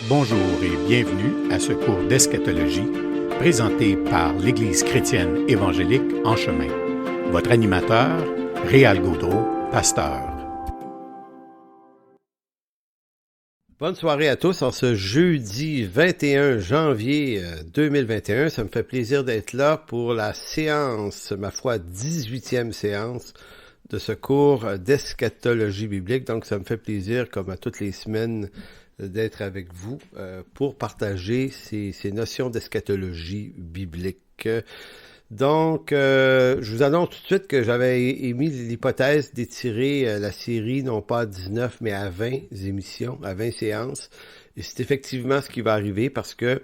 Bonjour et bienvenue à ce cours d'eschatologie présenté par l'Église chrétienne évangélique En Chemin. Votre animateur, Réal Gaudreau, pasteur. Bonne soirée à tous en ce jeudi 21 janvier 2021. Ça me fait plaisir d'être là pour la séance, ma foi, 18e séance de ce cours d'eschatologie biblique. Donc, ça me fait plaisir, comme à toutes les semaines, d'être avec vous pour partager ces notions d'eschatologie biblique. Donc, je vous annonce tout de suite que j'avais émis l'hypothèse d'étirer la série non pas à 19, mais à 20 émissions, à 20 séances. Et c'est effectivement ce qui va arriver parce que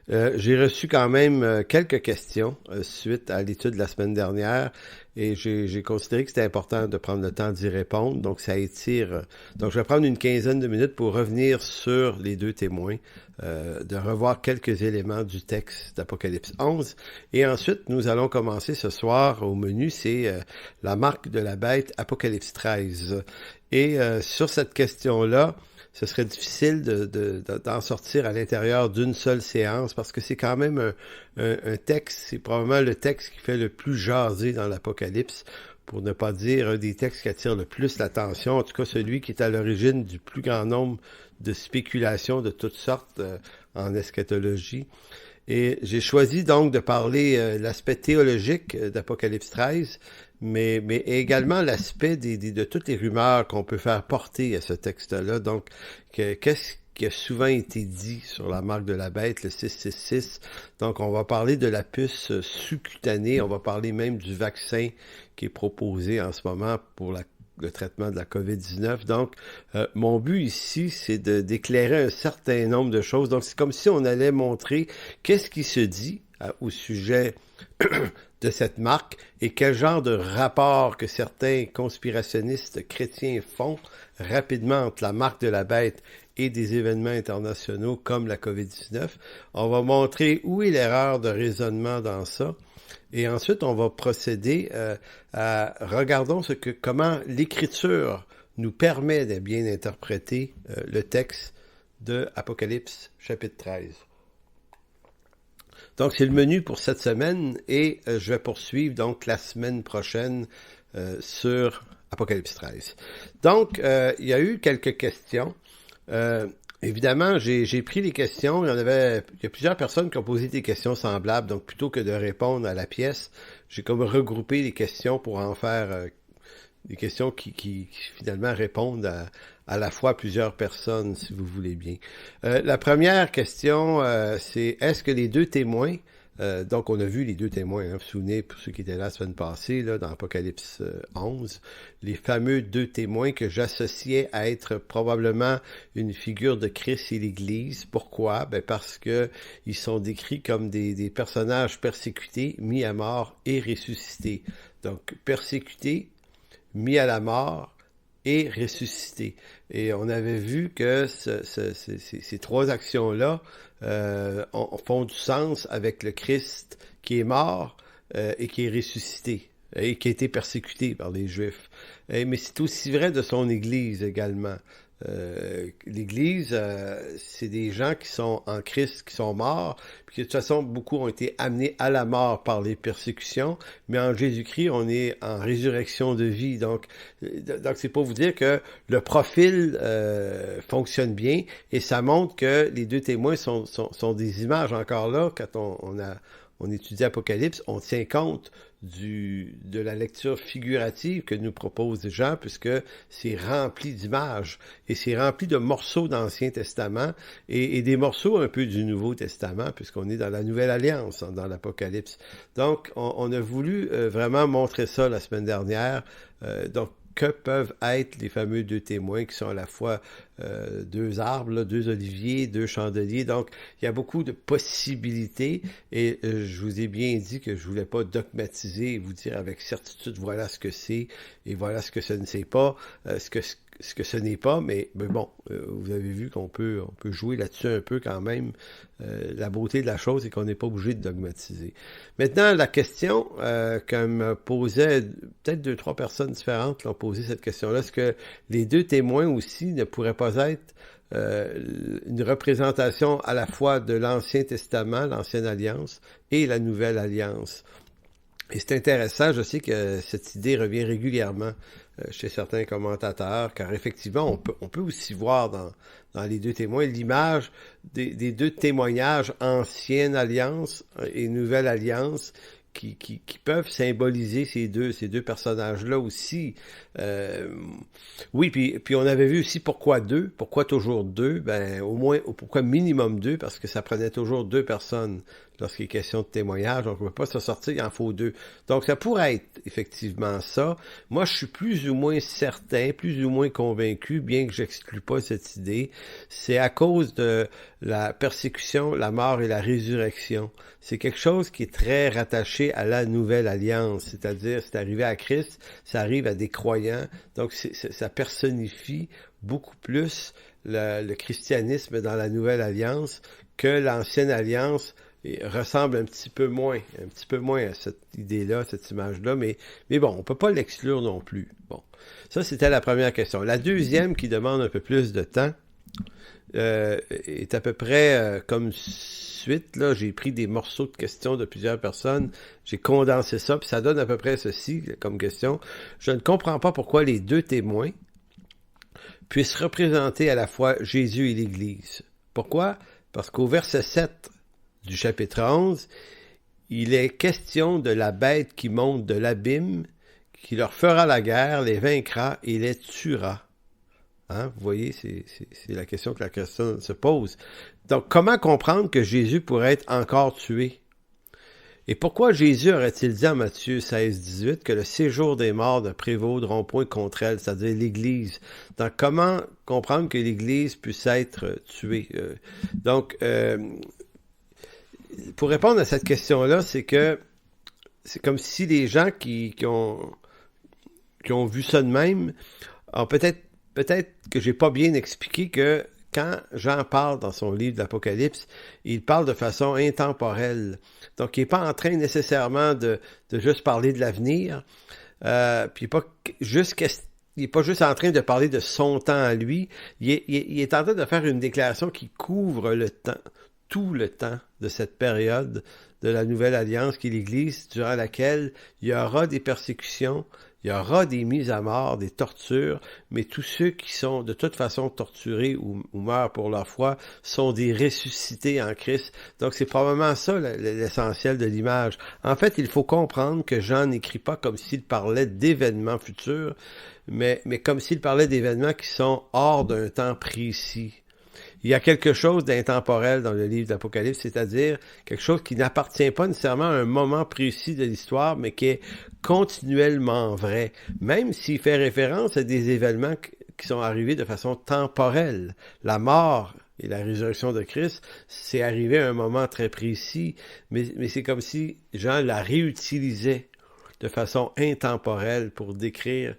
j'ai reçu quand même quelques questions suite à l'étude de la semaine dernière et j'ai considéré que c'était important de prendre le temps d'y répondre. Donc, ça étire. Donc, je vais prendre une quinzaine de minutes pour revenir sur les deux témoins, de revoir quelques éléments du texte d'Apocalypse 11. Et ensuite, nous allons commencer ce soir au menu, c'est la marque de la bête, Apocalypse 13. Et sur cette question-là, ce serait difficile d'en sortir à l'intérieur d'une seule séance parce que c'est quand même un texte, c'est probablement le texte qui fait le plus jaser dans l'Apocalypse, pour ne pas dire un des textes qui attire le plus l'attention, en tout cas celui qui est à l'origine du plus grand nombre de spéculations de toutes sortes en eschatologie. Et j'ai choisi donc de parler l'aspect théologique d'Apocalypse 13, mais également l'aspect de toutes les rumeurs qu'on peut faire porter à ce texte-là. Donc, qu'est-ce qui a souvent été dit sur la marque de la bête, le 666. Donc, on va parler de la puce sous-cutanée, on va parler même du vaccin qui est proposé en ce moment pour le traitement de la COVID-19. Donc, mon but ici, c'est d'éclairer un certain nombre de choses. Donc, c'est comme si on allait montrer qu'est-ce qui se dit au sujet de cette marque et quel genre de rapport que certains conspirationnistes chrétiens font rapidement entre la marque de la bête et des événements internationaux comme la COVID-19. On va montrer où est l'erreur de raisonnement dans ça. Et ensuite, on va procéder regardons comment l'Écriture nous permet de bien interpréter le texte de Apocalypse chapitre 13. Donc, c'est le menu pour cette semaine et je vais poursuivre donc la semaine prochaine sur Apocalypse 13. Donc, il y a eu quelques questions. Évidemment, j'ai pris les questions. Il y a plusieurs personnes qui ont posé des questions semblables. Donc, plutôt que de répondre à la pièce, j'ai comme regroupé les questions pour en faire des questions qui finalement répondent à la fois plusieurs personnes, si vous voulez bien. La première question, c'est est-ce que les deux témoins, donc on a vu les deux témoins, vous vous souvenez, pour ceux qui étaient là la semaine passée, là, dans Apocalypse 11, les fameux deux témoins que j'associais à être probablement une figure de Christ et l'Église. Pourquoi? Ben parce que ils sont décrits comme des personnages persécutés, mis à mort et ressuscités. Donc, persécutés, mis à la mort et ressuscité. Et on avait vu que ces trois actions-là font du sens avec le Christ qui est mort et qui est ressuscité et qui a été persécuté par les Juifs. Mais c'est aussi vrai de son Église également. L'Église, c'est des gens qui sont en Christ, qui sont morts, puis que de toute façon, beaucoup ont été amenés à la mort par les persécutions, mais en Jésus-Christ, on est en résurrection de vie. Donc c'est pour vous dire que le profil fonctionne bien, et ça montre que les deux témoins sont des images. Encore là, quand on étudie Apocalypse, on tient compte de la lecture figurative que nous propose Jean, puisque c'est rempli d'images et c'est rempli de morceaux d'Ancien Testament et des morceaux un peu du Nouveau Testament, puisqu'on est dans la Nouvelle Alliance, dans l'Apocalypse. Donc, on a voulu vraiment montrer ça la semaine dernière. Donc, que peuvent être les fameux deux témoins qui sont à la fois deux arbres, là, deux oliviers, deux chandeliers. Donc, il y a beaucoup de possibilités et je vous ai bien dit que je voulais pas dogmatiser et vous dire avec certitude voilà ce que c'est et voilà ce que ce ne c'est pas, ce que ce n'est pas, mais bon, vous avez vu qu'on peut jouer là-dessus un peu quand même. La beauté de la chose, c'est qu'on n'est pas obligé de dogmatiser. Maintenant, la question que me posait, peut-être 2-3 personnes différentes qui ont posé cette question-là, est-ce que les deux témoins aussi ne pourraient pas être une représentation à la fois de l'Ancien Testament, l'Ancienne Alliance, et la Nouvelle Alliance. Et c'est intéressant, je sais que cette idée revient régulièrement chez certains commentateurs, car effectivement, on peut aussi voir dans les deux témoins l'image des deux témoignages Ancienne Alliance et Nouvelle Alliance qui peuvent symboliser ces deux personnages-là aussi. Oui, puis on avait vu aussi pourquoi deux, pourquoi toujours deux, au moins, pourquoi minimum deux, parce que ça prenait toujours deux personnes lorsqu'il est question de témoignage, donc on ne peut pas se sortir, il en faut deux. Donc ça pourrait être effectivement ça. Moi, je suis plus ou moins certain, plus ou moins convaincu, bien que j'exclus pas cette idée, c'est à cause de la persécution, la mort et la résurrection. C'est quelque chose qui est très rattaché à la Nouvelle Alliance, c'est-à-dire c'est arrivé à Christ, ça arrive à des croyants, donc ça personnifie beaucoup plus le christianisme dans la Nouvelle Alliance que l'Ancienne Alliance ressemble un petit peu moins à cette idée-là, cette image-là, mais bon, on peut pas l'exclure non plus. Bon, ça c'était la première question. La deuxième, qui demande un peu plus de temps, est à peu près comme suite. Là, j'ai pris des morceaux de questions de plusieurs personnes, j'ai condensé ça, puis ça donne à peu près ceci comme question. Je ne comprends pas pourquoi les deux témoins puissent représenter à la fois Jésus et l'Église. Pourquoi? Parce qu'au verset 7 du chapitre 11, il est question de la bête qui monte de l'abîme, qui leur fera la guerre, les vaincra et les tuera. Hein? Vous voyez, c'est la question que la question se pose. Donc, comment comprendre que Jésus pourrait être encore tué? Et pourquoi Jésus aurait-il dit en Matthieu 16, 18 que le séjour des morts ne prévaudront point contre elle, c'est-à-dire l'Église? Donc, comment comprendre que l'Église puisse être tuée? Pour répondre à cette question-là, c'est que c'est comme si les gens qui ont vu ça de même ont peut-être que j'ai pas bien expliqué que quand Jean parle dans son livre d'Apocalypse, il parle de façon intemporelle. Donc, il n'est pas en train nécessairement de juste parler de l'avenir, puis il n'est pas juste en train de parler de son temps à lui, il est en train de faire une déclaration qui couvre le temps, tout le temps de cette période de la Nouvelle Alliance qui est l'Église, durant laquelle il y aura des persécutions, il y aura des mises à mort, des tortures, mais tous ceux qui sont de toute façon torturés ou meurent pour leur foi sont des ressuscités en Christ. Donc c'est probablement ça l'essentiel de l'image. En fait, il faut comprendre que Jean n'écrit pas comme s'il parlait d'événements futurs, mais comme s'il parlait d'événements qui sont hors d'un temps précis. Il y a quelque chose d'intemporel dans le livre d'Apocalypse, c'est-à-dire quelque chose qui n'appartient pas nécessairement à un moment précis de l'histoire, mais qui est continuellement vrai, même s'il fait référence à des événements qui sont arrivés de façon temporelle. La mort et la résurrection de Christ, c'est arrivé à un moment très précis, mais c'est comme si Jean la réutilisait de façon intemporelle pour décrire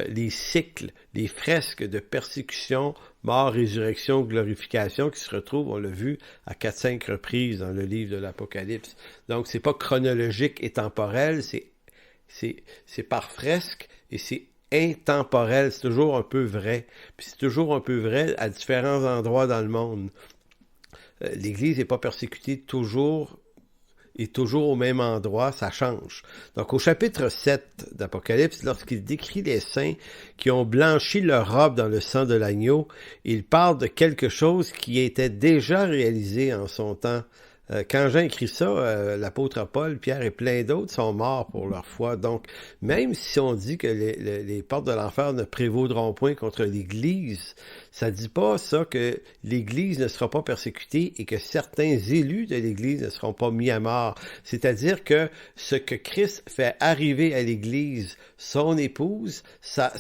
les cycles, les fresques de persécution, mort, résurrection, glorification qui se retrouvent, on l'a vu, à 4-5 reprises dans le livre de l'Apocalypse. Donc, c'est pas chronologique et temporel, c'est par fresque et c'est intemporel, c'est toujours un peu vrai. Puis c'est toujours un peu vrai à différents endroits dans le monde. L'Église n'est pas persécutée toujours au même endroit, ça change. Donc, au chapitre 7 d'Apocalypse, lorsqu'il décrit les saints qui ont blanchi leur robe dans le sang de l'agneau, il parle de quelque chose qui était déjà réalisé en son temps. Quand Jean écrit ça, l'apôtre Paul, Pierre et plein d'autres sont morts pour leur foi. Donc, même si on dit que les portes de l'enfer ne prévaudront point contre l'Église, ça dit pas ça que l'Église ne sera pas persécutée et que certains élus de l'Église ne seront pas mis à mort. C'est-à-dire que ce que Christ fait arriver à l'Église, son épouse, ça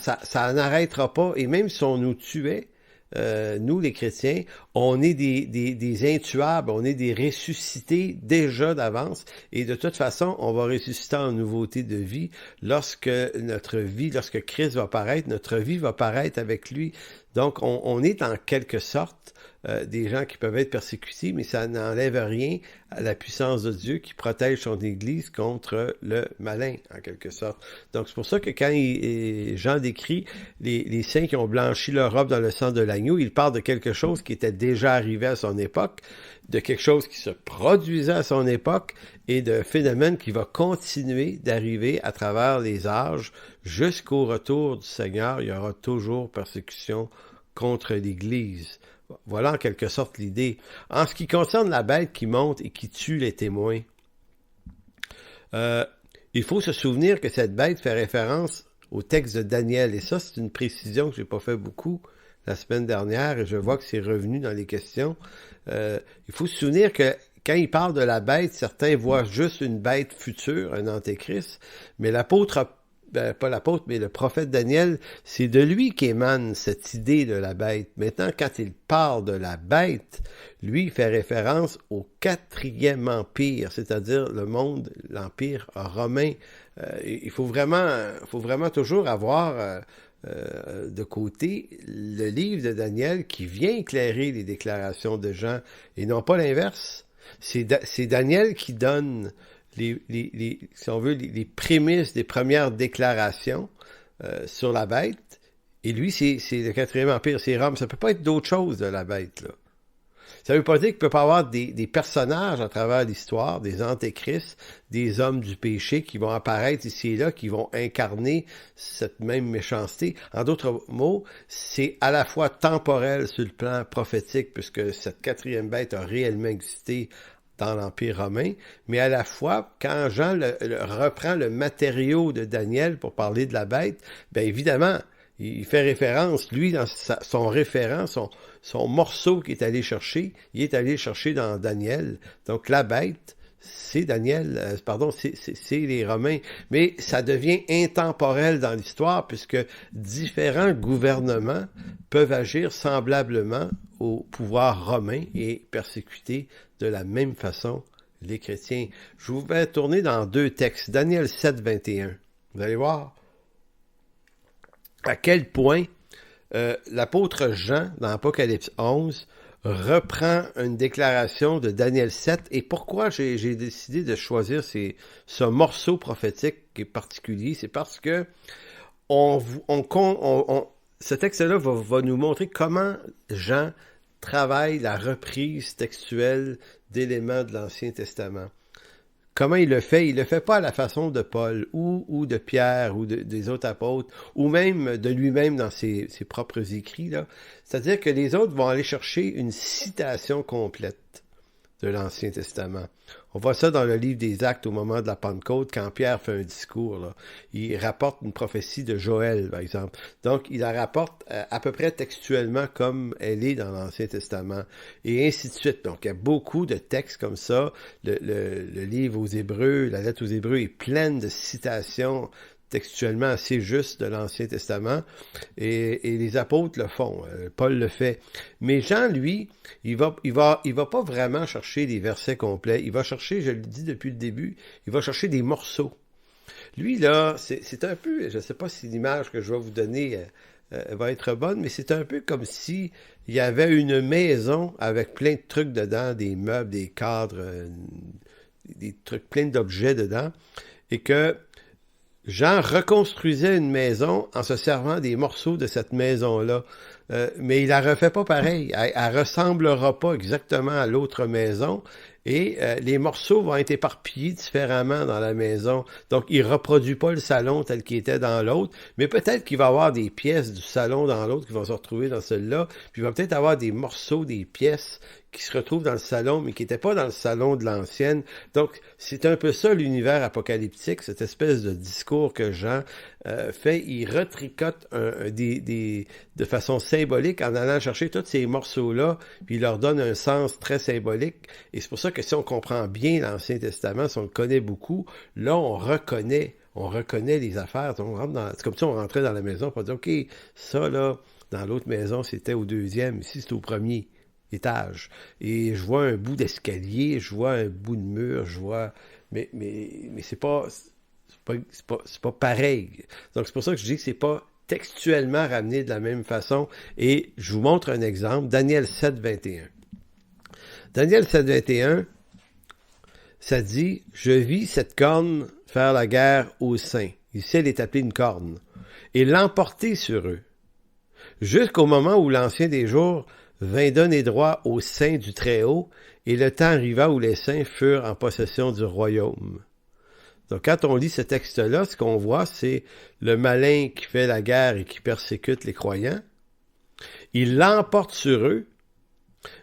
n'arrêtera pas. Et même si on nous tuait, nous les chrétiens, on est des intuables, on est des ressuscités déjà d'avance et de toute façon, on va ressusciter en nouveauté de vie lorsque Christ va paraître, notre vie va paraître avec lui. Donc, on est en quelque sorte des gens qui peuvent être persécutés, mais ça n'enlève rien à la puissance de Dieu qui protège son Église contre le malin, en quelque sorte. Donc, c'est pour ça que quand Jean décrit les saints qui ont blanchi leur robe dans le sang de l'agneau, il parle de quelque chose qui était déjà arrivé à son époque, de quelque chose qui se produisait à son époque et de phénomène qui va continuer d'arriver à travers les âges jusqu'au retour du Seigneur. Il y aura toujours persécution contre l'Église. Voilà en quelque sorte l'idée. En ce qui concerne la bête qui monte et qui tue les témoins, il faut se souvenir que cette bête fait référence au texte de Daniel. Et ça, c'est une précision que j'ai pas fait beaucoup la semaine dernière et je vois que c'est revenu dans les questions. Il faut se souvenir que quand il parle de la bête, certains voient juste une bête future, un antéchrist, mais pas l'apôtre, mais le prophète Daniel, c'est de lui qu'émane cette idée de la bête. Maintenant, quand il parle de la bête, lui, il fait référence au 4e empire, c'est-à-dire le monde, l'empire romain. Il faut vraiment toujours avoir de côté le livre de Daniel qui vient éclairer les déclarations de Jean, et non pas l'inverse. C'est Daniel qui donne si on veut, les prémices des premières déclarations sur la bête. Et lui, c'est le 4e empire, c'est Rome. Ça peut pas être d'autre chose de la bête, là. Ça veut pas dire qu'il peut pas avoir des personnages à travers l'histoire, des antéchrists, des hommes du péché qui vont apparaître ici et là, qui vont incarner cette même méchanceté. En d'autres mots, c'est à la fois temporel sur le plan prophétique, puisque cette 4e bête a réellement existé dans l'Empire romain, mais à la fois, quand Jean reprend le matériau de Daniel pour parler de la bête, bien évidemment, il fait référence, lui, dans son référent, son morceau qu'il est allé chercher, il est allé chercher dans Daniel. Donc la bête, c'est Daniel, c'est les Romains. Mais ça devient intemporel dans l'histoire, puisque différents gouvernements peuvent agir semblablement au pouvoir romain et persécuter de la même façon les chrétiens. Je vous vais tourner dans 2 textes. Daniel 7, 21. Vous allez voir à quel point l'apôtre Jean, dans Apocalypse 11, reprend une déclaration de Daniel 7. Et pourquoi j'ai décidé de choisir ce morceau prophétique qui est particulier? C'est parce que ce texte-là va nous montrer comment Jean travaille la reprise textuelle d'éléments de l'Ancien Testament. Comment il le fait? Il le fait pas à la façon de Paul ou de Pierre ou des autres apôtres ou même de lui-même dans ses propres écrits, là. C'est-à-dire que les autres vont aller chercher une citation complète de l'Ancien Testament. On voit ça dans le livre des Actes au moment de la Pentecôte, quand Pierre fait un discours, là. Il rapporte une prophétie de Joël, par exemple. Donc, il la rapporte à peu près textuellement comme elle est dans l'Ancien Testament, et ainsi de suite. Donc, il y a beaucoup de textes comme ça. Le livre aux Hébreux, la lettre aux Hébreux est pleine de citations textuellement assez juste de l'Ancien Testament, et les apôtres le font, Paul le fait. Mais Jean, lui, il va pas vraiment chercher des versets complets, il va chercher, je le dis depuis le début, il va chercher des morceaux. Lui, là, c'est un peu, je sais pas si l'image que je vais vous donner va être bonne, mais c'est un peu comme si il y avait une maison avec plein de trucs dedans, des meubles, des cadres, des trucs, plein d'objets dedans, et que Jean reconstruisait une maison en se servant des morceaux de cette maison-là. Mais il la refait pas pareil. Elle ressemblera pas exactement à l'autre maison. Et les morceaux vont être éparpillés différemment dans la maison. Donc, il reproduit pas le salon tel qu'il était dans l'autre, mais peut-être qu'il va avoir des pièces du salon dans l'autre qui vont se retrouver dans celle-là, puis il va peut-être avoir des morceaux, des pièces qui se retrouvent dans le salon, mais qui n'étaient pas dans le salon de l'ancienne. Donc, c'est un peu ça l'univers apocalyptique, cette espèce de discours que Jean fait. Il retricote de façon symbolique en allant chercher tous ces morceaux-là, puis il leur donne un sens très symbolique. Et c'est pour ça que si on comprend bien l'Ancien Testament, si on le connaît beaucoup, là, on reconnaît les affaires. C'est comme si on rentrait dans la maison pour dire, OK, ça, là, dans l'autre maison, c'était au 2e, ici, c'est au 1er étage. Et je vois un bout d'escalier, je vois un bout de mur, je vois... Mais c'est pas pareil. Donc, c'est pour ça que je dis que c'est pas textuellement ramené de la même façon. Et je vous montre un exemple, Daniel 7, 21. Daniel 7, 21, ça dit « Je vis cette corne faire la guerre aux saints. » Ici, elle est appelée une corne. « Et l'emporter sur eux. Jusqu'au moment où l'Ancien des jours vint donner droit aux saints du Très-Haut, et le temps arriva où les saints furent en possession du royaume. » Donc, quand on lit ce texte-là, ce qu'on voit, c'est le malin qui fait la guerre et qui persécute les croyants. Il l'emporte sur eux,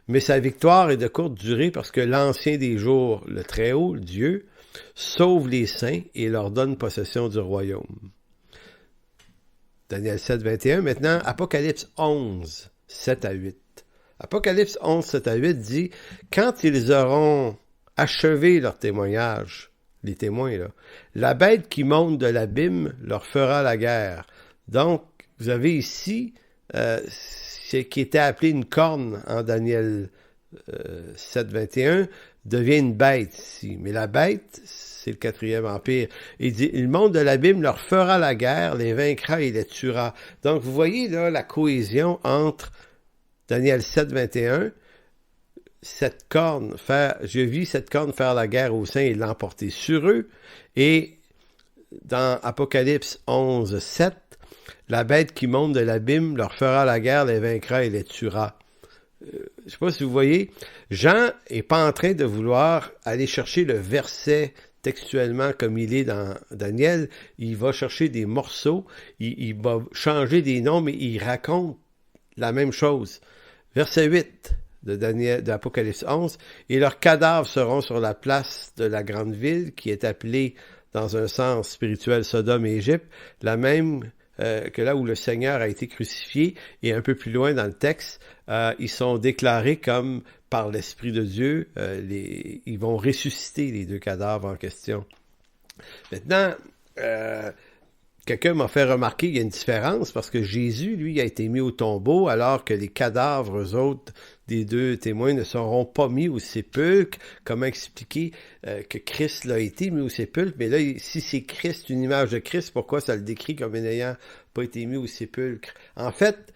mais sa victoire est de courte durée parce que l'Ancien des jours, le Très-Haut, Dieu, sauve les saints et leur donne possession du royaume. Daniel 7, 21. Maintenant, Apocalypse 11, 7 à 8. Apocalypse 11, 7 à 8 dit « Quand ils auront achevé leur témoignage, les témoins, là, la bête qui monte de l'abîme leur fera la guerre. » Donc, vous avez ici ce qui était appelé une corne en Daniel 7, 21, devient une bête ici. Mais la bête, c'est le 4e empire. Il dit, le monde de l'abîme leur fera la guerre, les vaincra et les tuera. Donc, vous voyez là la cohésion entre Daniel 7, 21, cette corne je vis cette corne faire la guerre aux saints et l'emporter sur eux. Et dans Apocalypse 11, 7, la bête qui monte de l'abîme leur fera la guerre, les vaincra et les tuera. Je ne sais pas si vous voyez, Jean n'est pas en train de vouloir aller chercher le verset textuellement comme il est dans Daniel. Il va chercher des morceaux, il va changer des noms, mais il raconte la même chose. Verset 8 d'Apocalypse 11, « Et leurs cadavres seront sur la place de la grande ville, qui est appelée, dans un sens spirituel, Sodome et Égypte, la même que là où le Seigneur a été crucifié, et un peu plus loin dans le texte, ils sont déclarés comme, par l'Esprit de Dieu, ils vont ressusciter les deux cadavres en question. » Maintenant, quelqu'un m'a fait remarquer qu'il y a une différence, parce que Jésus, lui, a été mis au tombeau, alors que les cadavres, eux autres, des deux témoins ne seront pas mis au sépulcre. Comment expliquer que Christ l'a été mis au sépulcre? Mais là, si c'est Christ, une image de Christ, pourquoi ça le décrit comme n'ayant pas été mis au sépulcre? En fait,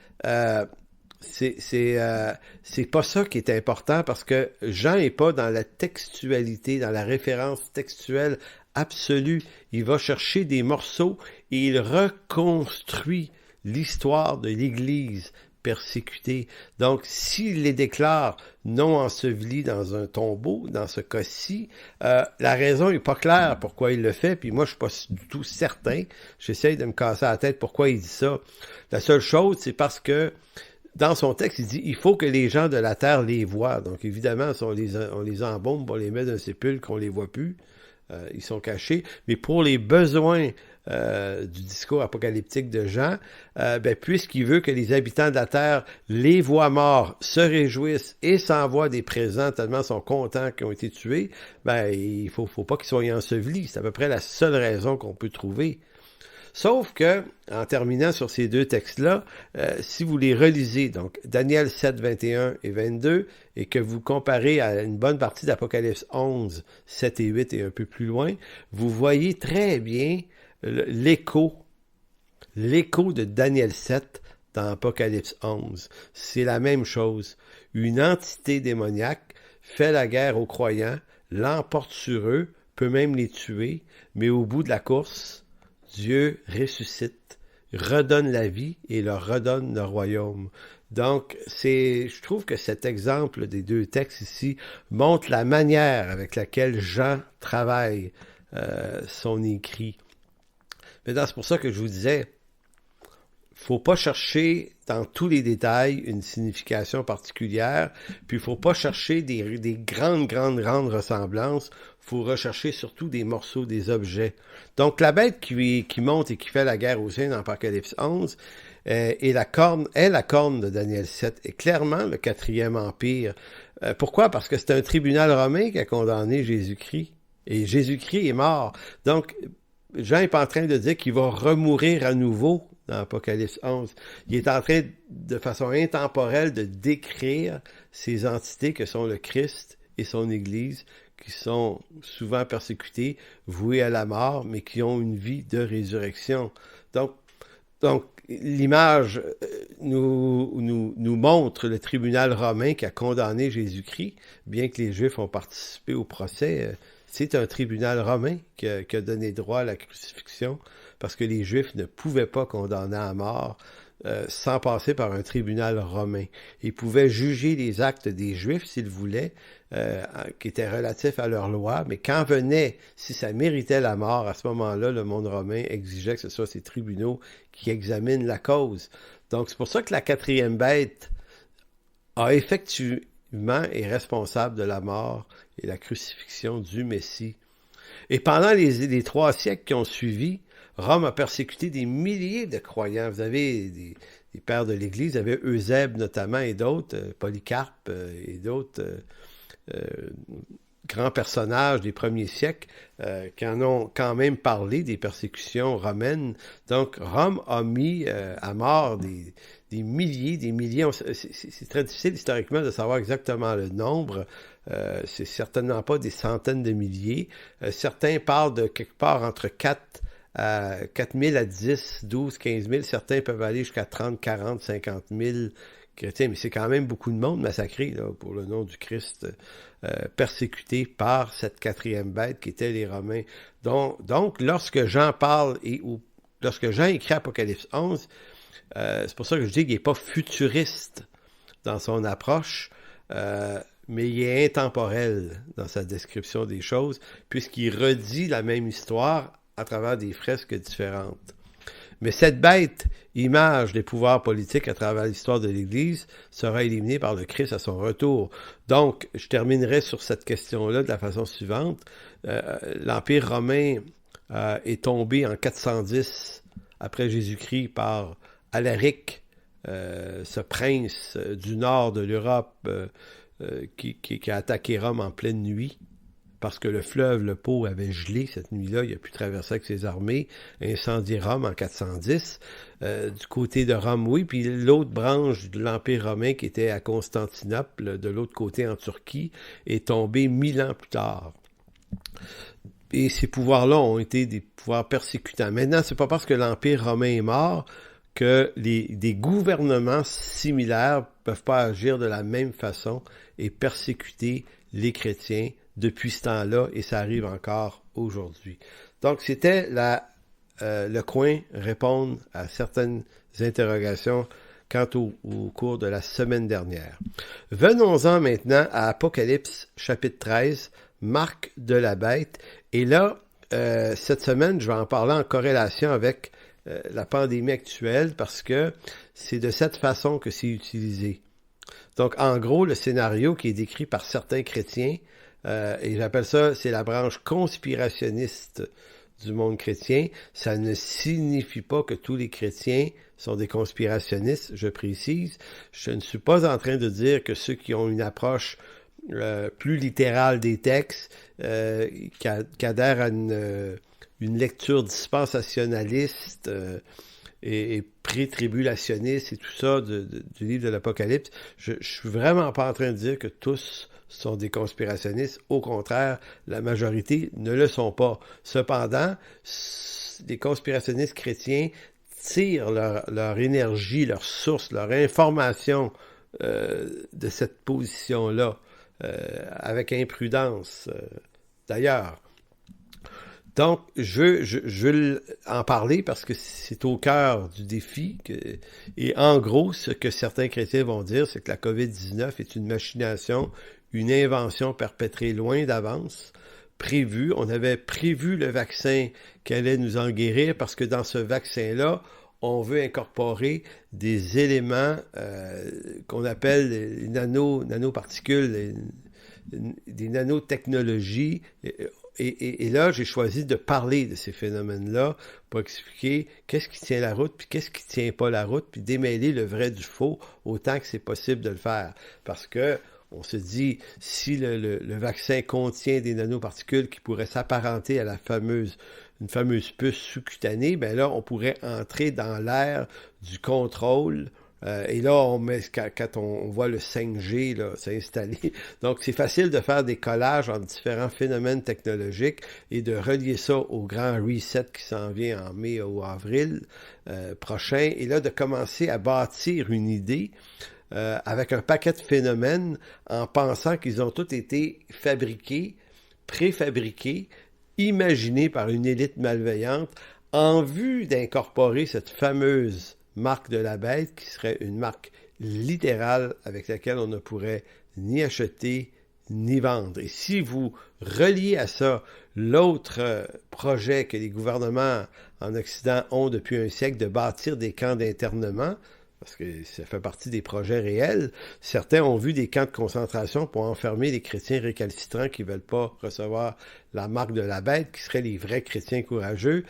c'est pas ça qui est important, parce que Jean n'est pas dans la textualité, dans la référence textuelle absolue. Il va chercher des morceaux et il reconstruit l'histoire de l'Église persécutée. Donc, s'il les déclare non ensevelis dans un tombeau, dans ce cas-ci, la raison n'est pas claire pourquoi il le fait, puis moi, je suis pas du tout certain. J'essaye de me casser la tête pourquoi il dit ça. La seule chose, c'est parce que dans son texte, il dit « Il faut que les gens de la terre les voient. » Donc, évidemment, si on les embaume, on les met dans un sépulcre, on les voit plus. Ils sont cachés. Mais pour les besoins du discours apocalyptique de Jean, puisqu'il veut que les habitants de la terre les voient morts, se réjouissent et s'envoient des présents tellement ils sont contents qu'ils ont été tués, il faut pas qu'ils soient ensevelis. C'est à peu près la seule raison qu'on peut trouver. Sauf que, en terminant sur ces deux textes-là, si vous les relisez, donc Daniel 7, 21 et 22, et que vous comparez à une bonne partie d'Apocalypse 11, 7 et 8 et un peu plus loin, vous voyez très bien l'écho de Daniel 7 dans Apocalypse 11. C'est la même chose. Une entité démoniaque fait la guerre aux croyants, l'emporte sur eux, peut même les tuer, mais au bout de la course, Dieu ressuscite, redonne la vie et leur redonne le royaume. Donc, je trouve que cet exemple des deux textes ici montre la manière avec laquelle Jean travaille son écrit. Maintenant, c'est pour ça que je vous disais, faut pas chercher dans tous les détails une signification particulière, puis il faut pas chercher des grandes ressemblances, faut rechercher surtout des morceaux, des objets. Donc la bête qui monte et qui fait la guerre aux saints dans Apocalypse 11, et la corne de Daniel 7, est clairement le 4e empire. Pourquoi? Parce que c'est un tribunal romain qui a condamné Jésus-Christ, et Jésus-Christ est mort. Donc Jean n'est pas en train de dire qu'il va remourir à nouveau dans Apocalypse 11. Il est en train, de façon intemporelle, de décrire ces entités que sont le Christ et son Église, qui sont souvent persécutées, vouées à la mort, mais qui ont une vie de résurrection. Donc l'image nous montre le tribunal romain qui a condamné Jésus-Christ, bien que les Juifs ont participé au procès. C'est un tribunal romain qui a donné droit à la crucifixion, parce que les Juifs ne pouvaient pas condamner à mort sans passer par un tribunal romain. Ils pouvaient juger les actes des Juifs s'ils voulaient, qui étaient relatifs à leur loi, mais quand venait, si ça méritait la mort, à ce moment-là, le monde romain exigeait que ce soit ces tribunaux qui examinent la cause. Donc, c'est pour ça que la quatrième bête a effectivement est responsable de la mort et la crucifixion du Messie. Et pendant les 3 siècles qui ont suivi, Rome a persécuté des milliers de croyants. Vous avez des pères de l'Église, vous avez Eusèbe notamment et d'autres, Polycarpe et d'autres grands personnages des premiers siècles qui en ont quand même parlé des persécutions romaines. Donc Rome a mis à mort des milliers. C'est très difficile historiquement de savoir exactement le nombre. C'est certainement pas des centaines de milliers. Certains parlent de quelque part entre 4 000 à 10, 12, 15 000. Certains peuvent aller jusqu'à 30, 40, 50 000 chrétiens. Mais c'est quand même beaucoup de monde massacré là, pour le nom du Christ, persécuté par cette quatrième bête qui était les Romains. Donc lorsque Jean parle ou lorsque Jean écrit Apocalypse 11, c'est pour ça que je dis qu'il n'est pas futuriste dans son approche, mais il est intemporel dans sa description des choses, puisqu'il redit la même histoire à travers des fresques différentes. Mais cette bête, image des pouvoirs politiques à travers l'histoire de l'Église, sera éliminée par le Christ à son retour. Donc, je terminerai sur cette question-là de la façon suivante. L'Empire romain est tombé en 410 après Jésus-Christ par Alaric, ce prince du nord de l'Europe qui a attaqué Rome en pleine nuit, parce que le fleuve, le Pô, avait gelé cette nuit-là, il a pu traverser avec ses armées, incendier Rome en 410. Du côté de Rome, oui, puis l'autre branche de l'Empire romain qui était à Constantinople, de l'autre côté en Turquie, est tombée 1000 ans plus tard. Et ces pouvoirs-là ont été des pouvoirs persécutants. Maintenant, c'est pas parce que l'Empire romain est mort que des gouvernements similaires peuvent pas agir de la même façon et persécuter les chrétiens depuis ce temps-là, et ça arrive encore aujourd'hui. Donc, c'était le coin répondre à certaines interrogations quant au cours de la semaine dernière. Venons-en maintenant à Apocalypse chapitre 13, marque de la bête. Et là, cette semaine, je vais en parler en corrélation avec la pandémie actuelle, parce que c'est de cette façon que c'est utilisé. Donc, en gros, le scénario qui est décrit par certains chrétiens, et j'appelle ça, c'est la branche conspirationniste du monde chrétien. Ça ne signifie pas que tous les chrétiens sont des conspirationnistes, je précise. Je ne suis pas en train de dire que ceux qui ont une approche plus littérale des textes, qui adhèrent à une lecture dispensationaliste et pré-tribulationniste et tout ça du livre de l'Apocalypse, je suis vraiment pas en train de dire que tous sont des conspirationnistes. Au contraire, la majorité ne le sont pas. Cependant, les conspirationnistes chrétiens tirent leur énergie, leur source, leur information de cette position-là, avec imprudence, d'ailleurs. Donc, je veux en parler parce que c'est au cœur du défi. Et en gros, ce que certains chrétiens vont dire, c'est que la COVID-19 est une machination, une invention perpétrée loin d'avance, prévue. On avait prévu le vaccin qui allait nous en guérir, parce que dans ce vaccin-là, on veut incorporer des éléments qu'on appelle les nanoparticules, des nanotechnologies. Et là, j'ai choisi de parler de ces phénomènes-là pour expliquer qu'est-ce qui tient la route, puis qu'est-ce qui tient pas la route, puis démêler le vrai du faux autant que c'est possible de le faire. Parce que on se dit, si le vaccin contient des nanoparticules qui pourraient s'apparenter à une fameuse puce sous-cutanée, ben là, on pourrait entrer dans l'ère du contrôle Et là, quand on voit le 5G là, s'installer, donc c'est facile de faire des collages entre différents phénomènes technologiques et de relier ça au grand reset qui s'en vient en mai ou avril prochain, et là de commencer à bâtir une idée avec un paquet de phénomènes en pensant qu'ils ont tous été fabriqués, préfabriqués, imaginés par une élite malveillante en vue d'incorporer cette fameuse marque de la bête, qui serait une marque littérale avec laquelle on ne pourrait ni acheter ni vendre. Et si vous reliez à ça l'autre projet que les gouvernements en Occident ont depuis un siècle de bâtir des camps d'internement, parce que ça fait partie des projets réels. Certains ont vu des camps de concentration pour enfermer les chrétiens récalcitrants qui ne veulent pas recevoir la marque de la bête, qui seraient les vrais chrétiens courageux,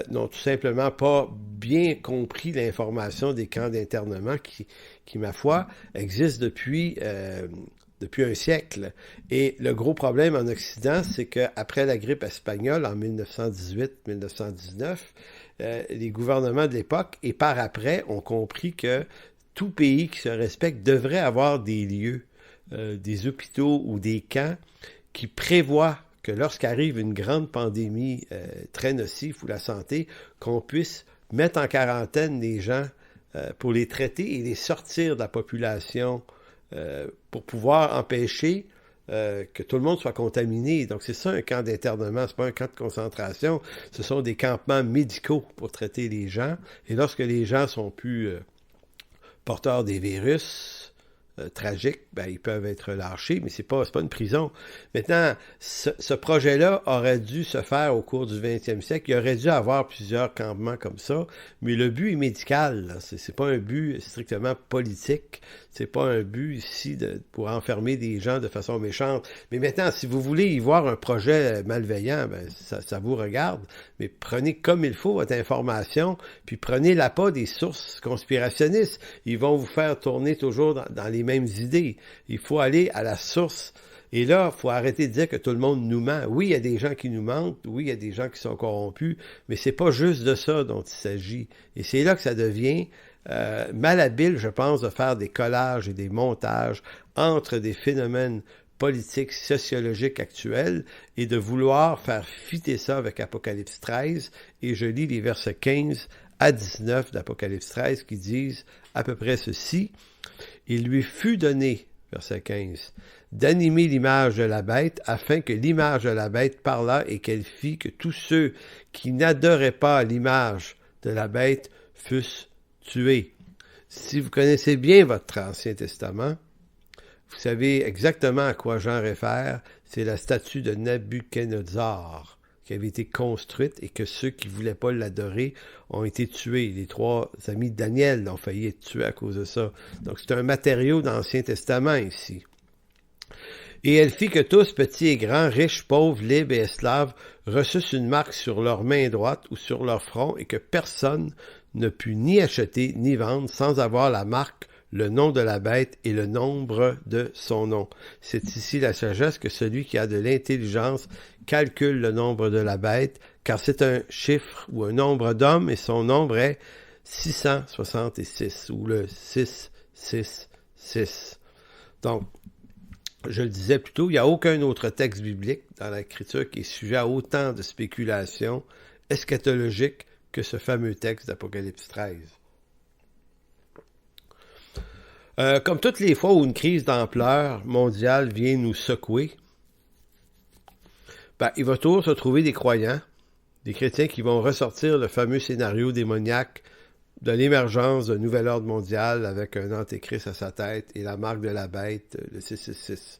n'ont tout simplement pas bien compris l'information des camps d'internement qui, ma foi, existent depuis un siècle. Et le gros problème en Occident, c'est qu'après la grippe espagnole en 1918-1919, les gouvernements de l'époque et par après ont compris que tout pays qui se respecte devrait avoir des lieux, des hôpitaux ou des camps qui prévoient que lorsqu'arrive une grande pandémie très nocive pour la santé, qu'on puisse mettre en quarantaine les gens pour les traiter et les sortir de la population pour pouvoir empêcher que tout le monde soit contaminé. Donc c'est ça un camp d'internement, c'est pas un camp de concentration, ce sont des campements médicaux pour traiter les gens. Et lorsque les gens sont plus porteurs des virus tragiques, ben ils peuvent être lâchés, mais c'est pas une prison. Maintenant, ce projet-là aurait dû se faire au cours du 20e siècle. Il aurait dû avoir plusieurs campements comme ça, mais le but est médical. Là. C'est pas un but strictement politique. C'est pas un but ici pour enfermer des gens de façon méchante. Mais maintenant, si vous voulez y voir un projet malveillant, ben ça vous regarde. Mais prenez comme il faut votre information, puis prenez-la pas des sources conspirationnistes. Ils vont vous faire tourner toujours dans les mêmes idées. Il faut aller à la source. Et là, il faut arrêter de dire que tout le monde nous ment. Oui, il y a des gens qui nous mentent. Oui, il y a des gens qui sont corrompus. Mais c'est pas juste de ça dont il s'agit. Et c'est là que ça devient malhabile, je pense, de faire des collages et des montages entre des phénomènes politiques, sociologiques actuels et de vouloir faire fitter ça avec Apocalypse 13. Et je lis les versets 15 à 19 d'Apocalypse 13 qui disent à peu près ceci. « Il lui fut donné, verset 15, d'animer l'image de la bête, afin que l'image de la bête parlât et qu'elle fit que tous ceux qui n'adoraient pas l'image de la bête fussent tués. » Si vous connaissez bien votre Ancien Testament, vous savez exactement à quoi Jean réfère. C'est la statue de Nabuchodonosor qui avait été construite et que ceux qui ne voulaient pas l'adorer ont été tués. Les 3 amis de Daniel ont failli être tués à cause de ça. Donc c'est un matériau d'Ancien Testament ici. Et elle fit que tous, petits et grands, riches, pauvres, libres et esclaves, reçussent une marque sur leur main droite ou sur leur front et que personne ne put ni acheter ni vendre sans avoir la marque, le nom de la bête et le nombre de son nom. C'est ici la sagesse que celui qui a de l'intelligence calcule le nombre de la bête, car c'est un chiffre ou un nombre d'hommes et son nombre est 666 ou le 666. Donc, je le disais plus tôt, il n'y a aucun autre texte biblique dans l'Écriture qui est sujet à autant de spéculations eschatologiques que ce fameux texte d'Apocalypse 13. Comme toutes les fois où une crise d'ampleur mondiale vient nous secouer, il va toujours se trouver des croyants, des chrétiens qui vont ressortir le fameux scénario démoniaque de l'émergence d'un nouvel ordre mondial avec un antéchrist à sa tête et la marque de la bête, le 666.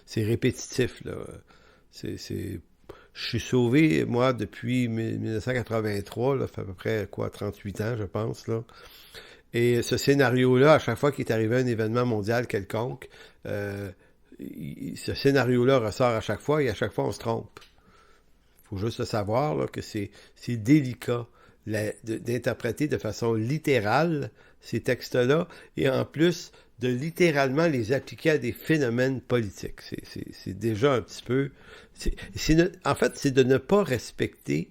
C'est répétitif, là. Je suis sauvé, moi, depuis 1983, là, ça fait à peu près, 38 ans, je pense, là. Et ce scénario-là, à chaque fois qu'il est arrivé un événement mondial quelconque, ce scénario-là ressort à chaque fois et à chaque fois on se trompe. Il faut juste le savoir là, que c'est délicat d'interpréter de façon littérale ces textes-là et en plus de littéralement les appliquer à des phénomènes politiques. C'est déjà un petit peu... en fait, c'est de ne pas respecter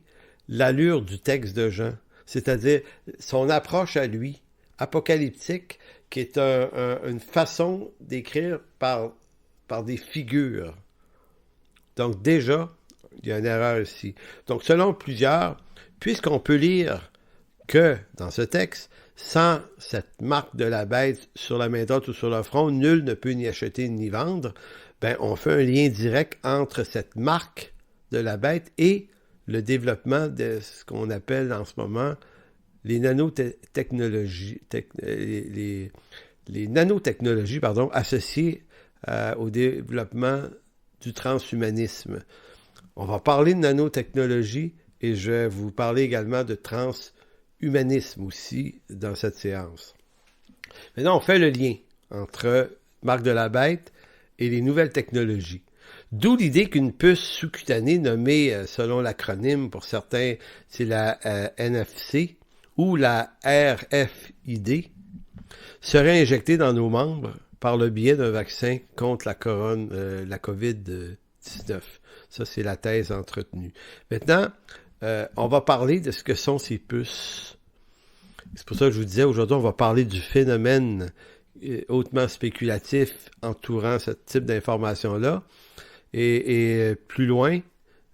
l'allure du texte de Jean, c'est-à-dire son approche à lui, apocalyptique, qui est une façon d'écrire par des figures. Donc déjà, il y a une erreur ici. Donc selon plusieurs, puisqu'on peut lire que dans ce texte, sans cette marque de la bête sur la main droite ou sur le front, nul ne peut ni acheter ni vendre, ben on fait un lien direct entre cette marque de la bête et le développement de ce qu'on appelle en ce moment les nanotechnologies, les nanotechnologies associées au développement du transhumanisme. On va parler de nanotechnologie et je vais vous parler également de transhumanisme aussi dans cette séance. Maintenant, on fait le lien entre Marc de la Bête et les nouvelles technologies. D'où l'idée qu'une puce sous-cutanée nommée, selon l'acronyme pour certains, c'est la NFC ou la RFID, serait injectée dans nos membres par le biais d'un vaccin contre la COVID-19. Ça, c'est la thèse entretenue. Maintenant, on va parler de ce que sont ces puces. C'est pour ça que je vous disais, aujourd'hui, on va parler du phénomène hautement spéculatif entourant ce type d'informations-là. Et plus loin,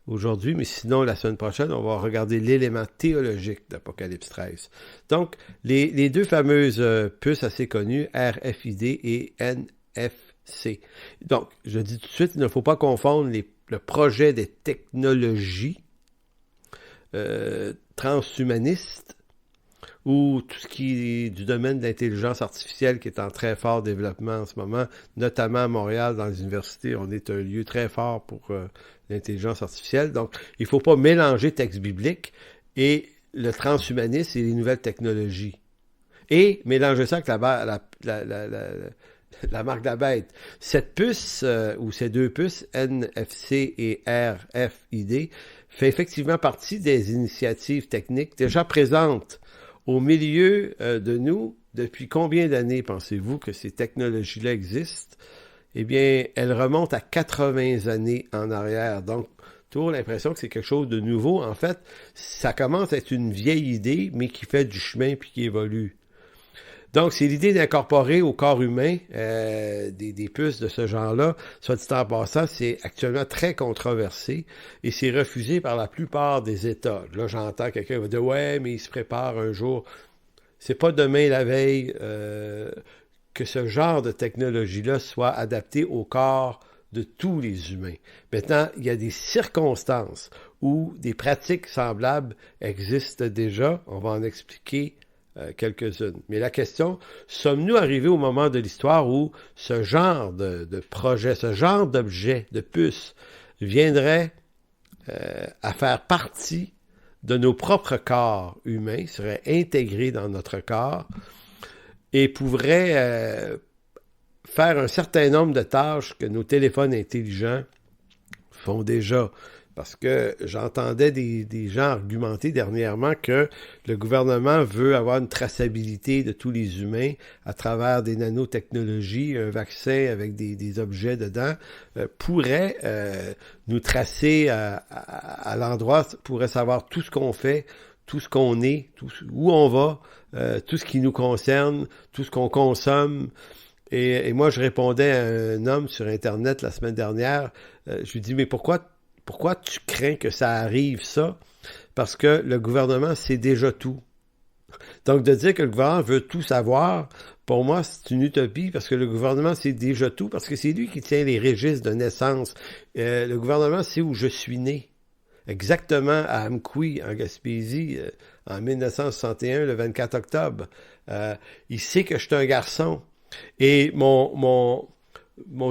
aujourd'hui, mais sinon la semaine prochaine, on va regarder l'élément théologique d'Apocalypse 13. Donc, les deux fameuses puces assez connues, RFID et NFC. Donc, je dis tout de suite, il ne faut pas confondre le projet des technologies transhumanistes ou tout ce qui est du domaine de l'intelligence artificielle qui est en très fort développement en ce moment, notamment à Montréal, dans les universités. On est un lieu très fort pour l'intelligence artificielle. Donc, il ne faut pas mélanger texte biblique et le transhumanisme et les nouvelles technologies. Et mélanger ça avec la marque de la bête. Cette puce, ou ces deux puces, NFC et RFID, fait effectivement partie des initiatives techniques déjà présentes au milieu de nous. Depuis combien d'années pensez-vous que ces technologies-là existent? Eh bien, elles remontent à 80 années en arrière. Donc, toujours l'impression que c'est quelque chose de nouveau. En fait, ça commence à être une vieille idée, mais qui fait du chemin puis qui évolue. Donc, c'est l'idée d'incorporer au corps humain des puces de ce genre-là. Soit dit en passant, c'est actuellement très controversé et c'est refusé par la plupart des États. Là, j'entends quelqu'un qui va dire « Ouais, mais il se prépare un jour. » C'est pas demain la veille que ce genre de technologie-là soit adapté au corps de tous les humains. Maintenant, il y a des circonstances où des pratiques semblables existent déjà. On va en expliquer quelques-unes. Mais la question, sommes-nous arrivés au moment de l'histoire où ce genre de projet, ce genre d'objet, de puce, viendrait à faire partie de nos propres corps humains, serait intégré dans notre corps et pourrait faire un certain nombre de tâches que nos téléphones intelligents font déjà. Parce que j'entendais des gens argumenter dernièrement que le gouvernement veut avoir une traçabilité de tous les humains à travers des nanotechnologies, un vaccin avec des objets dedans, pourrait nous tracer à l'endroit, pourrait savoir tout ce qu'on fait, tout ce qu'on est, où on va, tout ce qui nous concerne, tout ce qu'on consomme. Et moi, je répondais à un homme sur Internet la semaine dernière, je lui dis, mais pourquoi tu crains que ça arrive, ça? Parce que le gouvernement sait déjà tout. Donc, de dire que le gouvernement veut tout savoir, pour moi, c'est une utopie, parce que le gouvernement sait déjà tout, parce que c'est lui qui tient les registres de naissance. Le gouvernement sait où je suis né. Exactement à Amqui, en Gaspésie, en 1961, le 24 octobre. Il sait que je suis un garçon. Et mon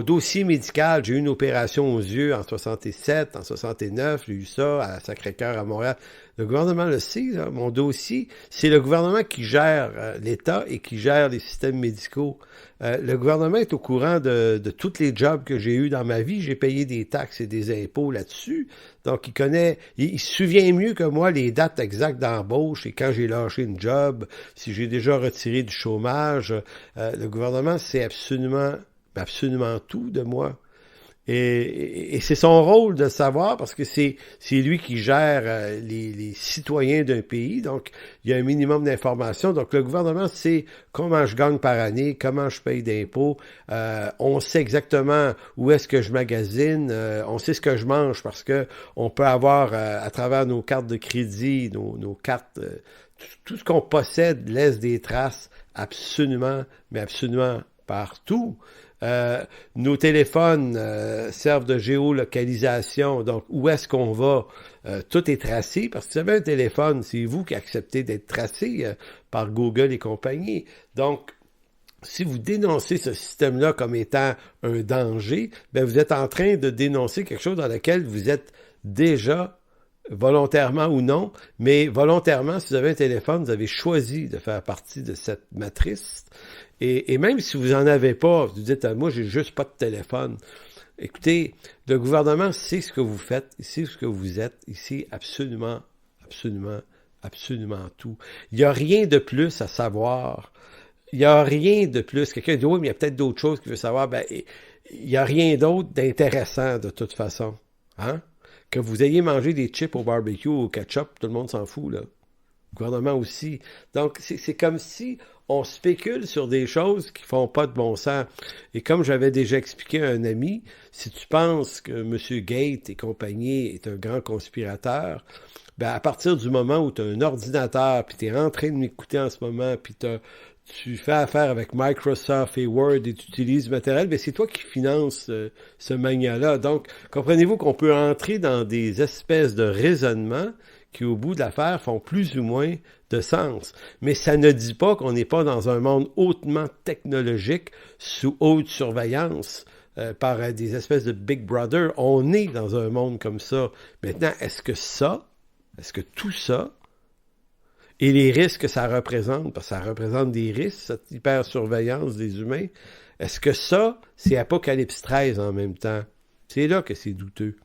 dossier médical, j'ai eu une opération aux yeux en 67, en 69, j'ai eu ça à Sacré-Cœur à Montréal. Le gouvernement le sait, là, mon dossier, c'est le gouvernement qui gère l'État et qui gère les systèmes médicaux. Le gouvernement est au courant de tous les jobs que j'ai eus dans ma vie. J'ai payé des taxes et des impôts là-dessus. Donc, il se souvient mieux que moi les dates exactes d'embauche et quand j'ai lâché une job, si j'ai déjà retiré du chômage. Le gouvernement sait absolument tout de moi. Et c'est son rôle de savoir parce que c'est lui qui gère les citoyens d'un pays. Donc, il y a un minimum d'informations. Donc, le gouvernement sait comment je gagne par année, comment je paye d'impôts. On sait exactement où est-ce que je magasine. On sait ce que je mange parce que on peut avoir, à travers nos cartes de crédit, nos cartes, tout ce qu'on possède laisse des traces absolument, mais absolument partout. Nos téléphones servent de géolocalisation, donc où est-ce qu'on va? Tout est tracé, parce que si vous avez un téléphone, c'est vous qui acceptez d'être tracé par Google et compagnie. Donc, si vous dénoncez ce système-là comme étant un danger, ben vous êtes en train de dénoncer quelque chose dans lequel vous êtes déjà volontairement ou non, mais volontairement, si vous avez un téléphone, vous avez choisi de faire partie de cette matrice. Et même si vous en avez pas, vous dites, moi, j'ai juste pas de téléphone. Écoutez, le gouvernement sait ce que vous faites, il sait ce que vous êtes, il sait absolument, absolument, absolument tout. Il n'y a rien de plus à savoir. Il n'y a rien de plus. Quelqu'un dit, oui, mais il y a peut-être d'autres choses qu'il veut savoir. Ben, il n'y a rien d'autre d'intéressant de toute façon. Hein? Que vous ayez mangé des chips au barbecue ou au ketchup, tout le monde s'en fout, là. Le gouvernement aussi. Donc, c'est comme si on spécule sur des choses qui font pas de bon sens. Et comme j'avais déjà expliqué à un ami, si tu penses que M. Gates et compagnie est un grand conspirateur, ben à partir du moment où tu as un ordinateur, puis tu es en train de m'écouter en ce moment, puis tu fais affaire avec Microsoft et Word et tu utilises le matériel, ben c'est toi qui finances ce mania-là. Donc, comprenez-vous qu'on peut entrer dans des espèces de raisonnements qui, au bout de l'affaire, font plus ou moins de sens. Mais ça ne dit pas qu'on n'est pas dans un monde hautement technologique, sous haute surveillance, par des espèces de Big Brother. On est dans un monde comme ça. Maintenant, est-ce que tout ça, et les risques que ça représente, parce que ça représente des risques, cette hyper-surveillance des humains, est-ce que ça, c'est Apocalypse 13 en même temps? C'est là que c'est douteux.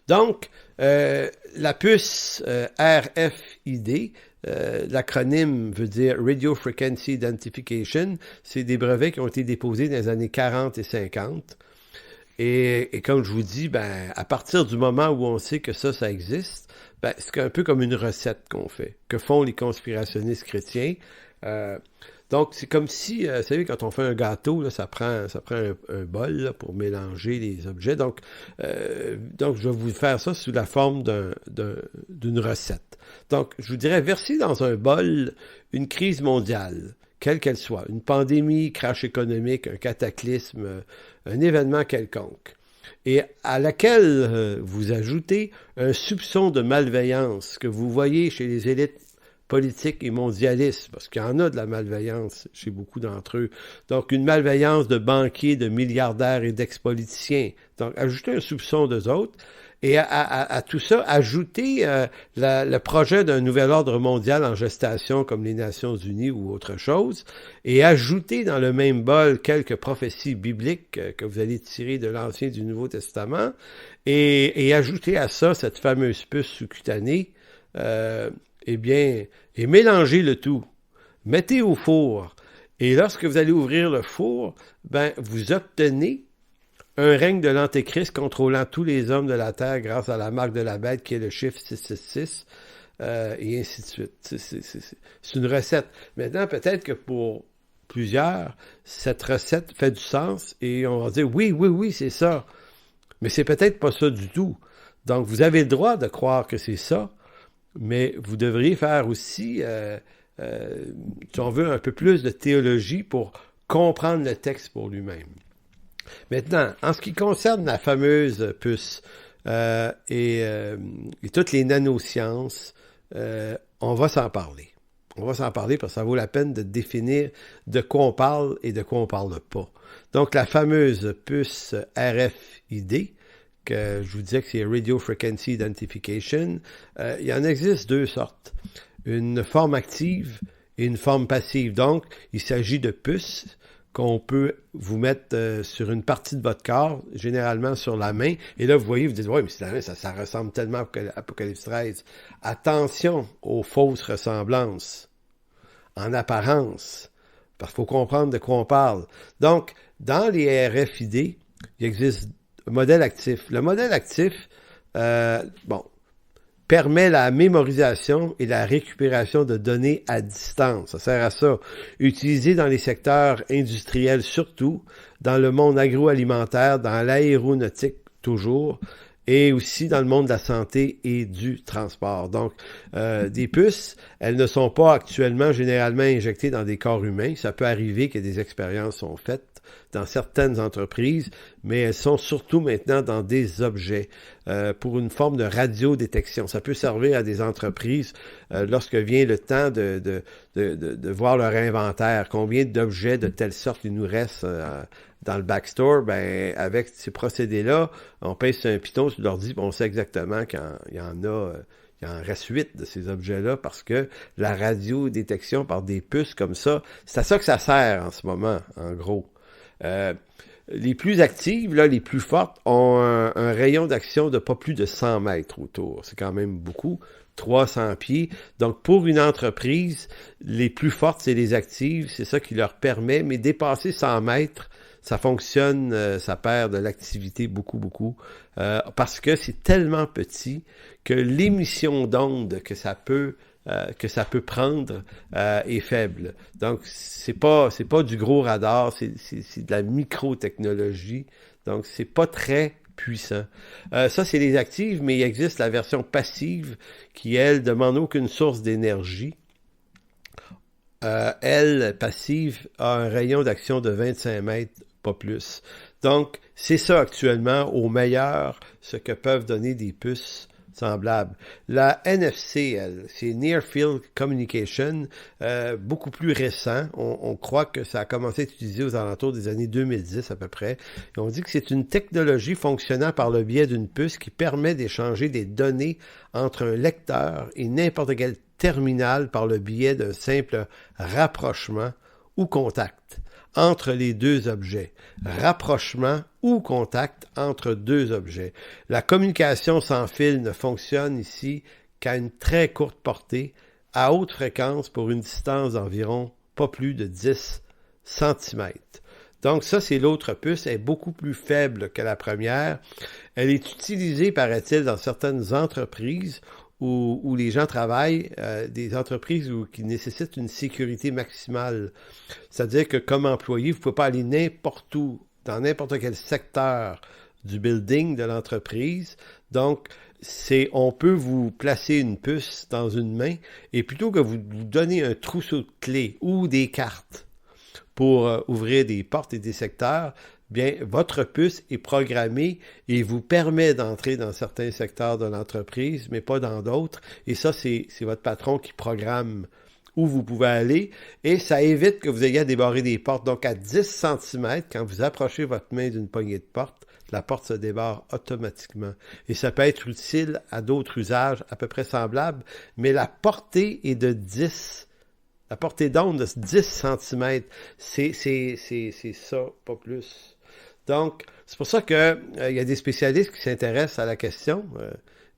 Donc, la puce RFID, l'acronyme veut dire Radio Frequency Identification, c'est des brevets qui ont été déposés dans les années 40 et 50. Et comme je vous dis, ben, à partir du moment où on sait que ça existe, ben, c'est un peu comme une recette qu'on fait, que font les conspirationnistes chrétiens. Donc, c'est comme si, vous savez, quand on fait un gâteau, là, ça prend un bol là, pour mélanger les objets. Donc, je vais vous faire ça sous la forme d'une recette. Donc, je vous dirais, versez dans un bol une crise mondiale, quelle qu'elle soit, une pandémie, crash économique, un cataclysme, un événement quelconque, et à laquelle vous ajoutez un soupçon de malveillance que vous voyez chez les élites politique et mondialiste, parce qu'il y en a de la malveillance chez beaucoup d'entre eux. Donc, une malveillance de banquiers, de milliardaires et d'ex-politiciens. Donc, ajoutez un soupçon d'eux autres. Et à tout ça, ajoutez le projet d'un nouvel ordre mondial en gestation comme les Nations Unies ou autre chose, et ajoutez dans le même bol quelques prophéties bibliques que vous allez tirer de l'Ancien et du Nouveau Testament, et ajoutez à ça cette fameuse puce sous-cutanée, et mélangez le tout. Mettez au four. Et lorsque vous allez ouvrir le four, ben, vous obtenez un règne de l'Antéchrist contrôlant tous les hommes de la terre grâce à la marque de la bête qui est le chiffre 666, et ainsi de suite. C'est une recette. Maintenant, peut-être que pour plusieurs, cette recette fait du sens et on va dire oui, c'est ça. Mais c'est peut-être pas ça du tout. Donc, vous avez le droit de croire que c'est ça, mais vous devriez faire aussi, si on veut, un peu plus de théologie pour comprendre le texte pour lui-même. Maintenant, en ce qui concerne la fameuse puce et toutes les nanosciences, on va s'en parler. On va s'en parler parce que ça vaut la peine de définir de quoi on parle et de quoi on parle pas. Donc, la fameuse puce RFID, que je vous disais que c'est Radio Frequency Identification, il y en existe deux sortes. Une forme active et une forme passive. Donc, il s'agit de puces qu'on peut vous mettre sur une partie de votre corps, généralement sur la main. Et là, vous voyez, vous dites, ouais, mais c'est la main, ça ressemble tellement à Apocalypse 13. Attention aux fausses ressemblances, en apparence, parce qu'il faut comprendre de quoi on parle. Donc, dans les RFID, il existe modèle actif. Le modèle actif, permet la mémorisation et la récupération de données à distance. Ça sert à ça. Utilisé dans les secteurs industriels surtout, dans le monde agroalimentaire, dans l'aéronautique toujours, et aussi dans le monde de la santé et du transport. Donc, des puces, elles ne sont pas actuellement généralement injectées dans des corps humains. Ça peut arriver que des expériences sont faites dans certaines entreprises, mais elles sont surtout maintenant dans des objets pour une forme de radiodétection. Ça peut servir à des entreprises lorsque vient le temps de voir leur inventaire, combien d'objets de telle sorte il nous reste dans le backstore. Ben, avec ces procédés-là, on pèse sur un piton sur l'ordi, on sait exactement quand il y en a... il en reste 8 de ces objets-là parce que la radiodétection par des puces comme ça, c'est à ça que ça sert en ce moment, en gros. Les plus actives, là, les plus fortes, ont un rayon d'action de pas plus de 100 mètres autour. C'est quand même beaucoup. 300 pieds. Donc, pour une entreprise, les plus fortes, c'est les actives. C'est ça qui leur permet. Mais dépasser 100 mètres, ça fonctionne, ça perd de l'activité beaucoup, parce que c'est tellement petit que l'émission d'onde que ça peut prendre est faible. Donc, c'est pas du gros radar, c'est de la microtechnologie. Donc, c'est pas très puissant. Ça, c'est les actives, mais il existe la version passive qui, elle, demande aucune source d'énergie. Elle, passive, a un rayon d'action de 25 mètres, pas plus. Donc, c'est ça actuellement, au meilleur, ce que peuvent donner des puces semblables. La NFC, elle, c'est Near Field Communication, beaucoup plus récent. On croit que ça a commencé à être utilisé aux alentours des années 2010 à peu près. Et on dit que c'est une technologie fonctionnant par le biais d'une puce qui permet d'échanger des données entre un lecteur et n'importe quel terminal par le biais d'un simple rapprochement ou contact entre les deux objets. Rapprochement ou contact entre deux objets. La communication sans fil ne fonctionne ici qu'à une très courte portée, à haute fréquence pour une distance d'environ pas plus de 10 cm. Donc ça, c'est l'autre puce. Elle est beaucoup plus faible que la première. Elle est utilisée, paraît-il, dans certaines entreprises où les gens travaillent, des entreprises qui nécessitent une sécurité maximale. C'est-à-dire que comme employé, vous ne pouvez pas aller n'importe où, dans n'importe quel secteur du building de l'entreprise. Donc, on peut vous placer une puce dans une main et plutôt que vous donner un trousseau de clés ou des cartes pour ouvrir des portes et des secteurs, bien, votre puce est programmée et vous permet d'entrer dans certains secteurs de l'entreprise, mais pas dans d'autres. Et ça, c'est votre patron qui programme où vous pouvez aller. Et ça évite que vous ayez à débarrer des portes. Donc, à 10 cm, quand vous approchez votre main d'une poignée de porte, la porte se débarre automatiquement. Et ça peut être utile à d'autres usages à peu près semblables, mais la portée est de 10. La portée d'onde de 10 cm, c'est ça, pas plus. Donc, c'est pour ça que il y a des spécialistes qui s'intéressent à la question,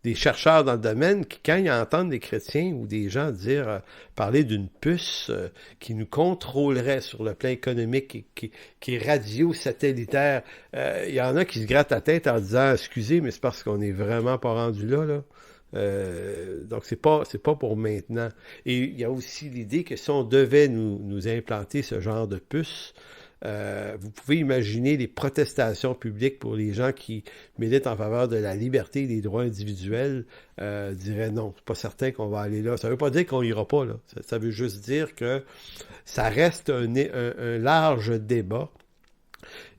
des chercheurs dans le domaine, qui, quand ils entendent des chrétiens ou des gens parler d'une puce qui nous contrôlerait sur le plan économique et qui est radio-satellitaire, il y en a qui se grattent la tête en disant « Excusez, mais c'est parce qu'on n'est vraiment pas rendu là. » Donc, c'est pas pour maintenant. Et il y a aussi l'idée que si on devait nous implanter ce genre de puce, vous pouvez imaginer les protestations publiques pour les gens qui militent en faveur de la liberté et des droits individuels, diraient non, c'est pas certain qu'on va aller là. Ça veut pas dire qu'on ira pas là. Ça veut juste dire que ça reste un large débat.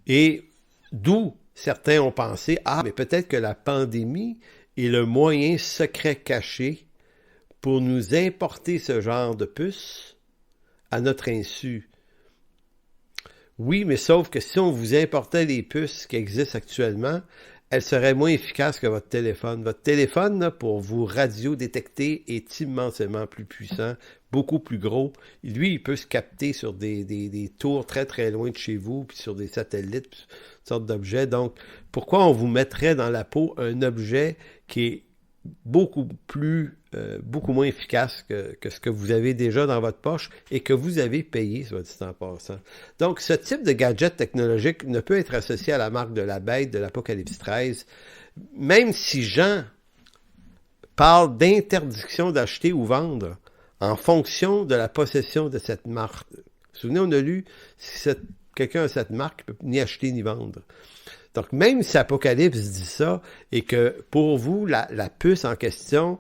Et d'où certains ont pensé, mais peut-être que la pandémie est le moyen secret caché pour nous importer ce genre de puce à notre insu. Oui, mais sauf que si on vous importait les puces qui existent actuellement, elles seraient moins efficaces que votre téléphone. Votre téléphone, là, pour vous radiodétecter, est immensément plus puissant, beaucoup plus gros. Lui, il peut se capter sur des tours très très loin de chez vous, puis sur des satellites, puis toutes sortes d'objets. Donc, pourquoi on vous mettrait dans la peau un objet qui est beaucoup moins efficace que ce que vous avez déjà dans votre poche et que vous avez payé, soit dit en passant. Donc, ce type de gadget technologique ne peut être associé à la marque de la bête de l'Apocalypse 13, même si Jean parle d'interdiction d'acheter ou vendre en fonction de la possession de cette marque. Vous vous souvenez, on a lu, si quelqu'un a cette marque, il ne peut ni acheter ni vendre. Donc, même si Apocalypse dit ça, et que pour vous, la puce en question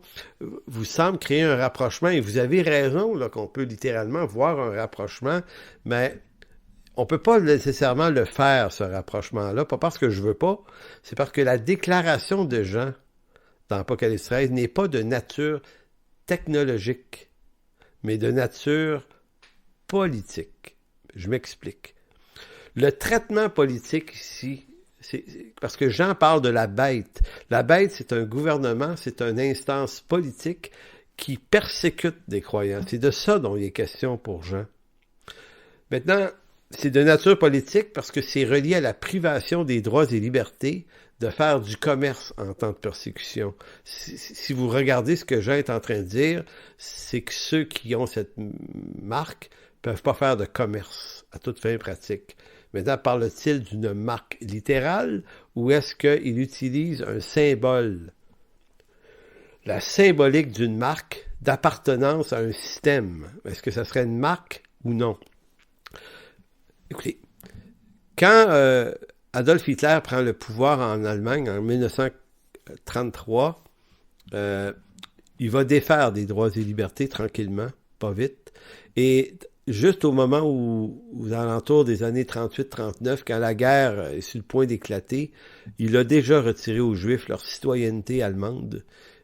vous semble créer un rapprochement, et vous avez raison là, qu'on peut littéralement voir un rapprochement, mais on ne peut pas nécessairement le faire, ce rapprochement-là, pas parce que je veux pas, c'est parce que la déclaration de Jean dans Apocalypse 13 n'est pas de nature technologique, mais de nature politique. Je m'explique. Le traitement politique ici, c'est parce que Jean parle de la bête. La bête, c'est un gouvernement, c'est une instance politique qui persécute des croyants. C'est de ça dont il est question pour Jean. Maintenant, c'est de nature politique parce que c'est relié à la privation des droits et libertés de faire du commerce en temps de persécution. Si vous regardez ce que Jean est en train de dire, c'est que ceux qui ont cette marque ne peuvent pas faire de commerce à toute fin pratique. Maintenant, parle-t-il d'une marque littérale ou est-ce qu'il utilise un symbole? La symbolique d'une marque d'appartenance à un système. Est-ce que ça serait une marque ou non? Écoutez, quand Adolf Hitler prend le pouvoir en Allemagne en 1933, il va défaire des droits et libertés tranquillement, pas vite, et juste au moment où, aux alentours des années 38-39, quand la guerre est sur le point d'éclater, il a déjà retiré aux Juifs leur citoyenneté allemande,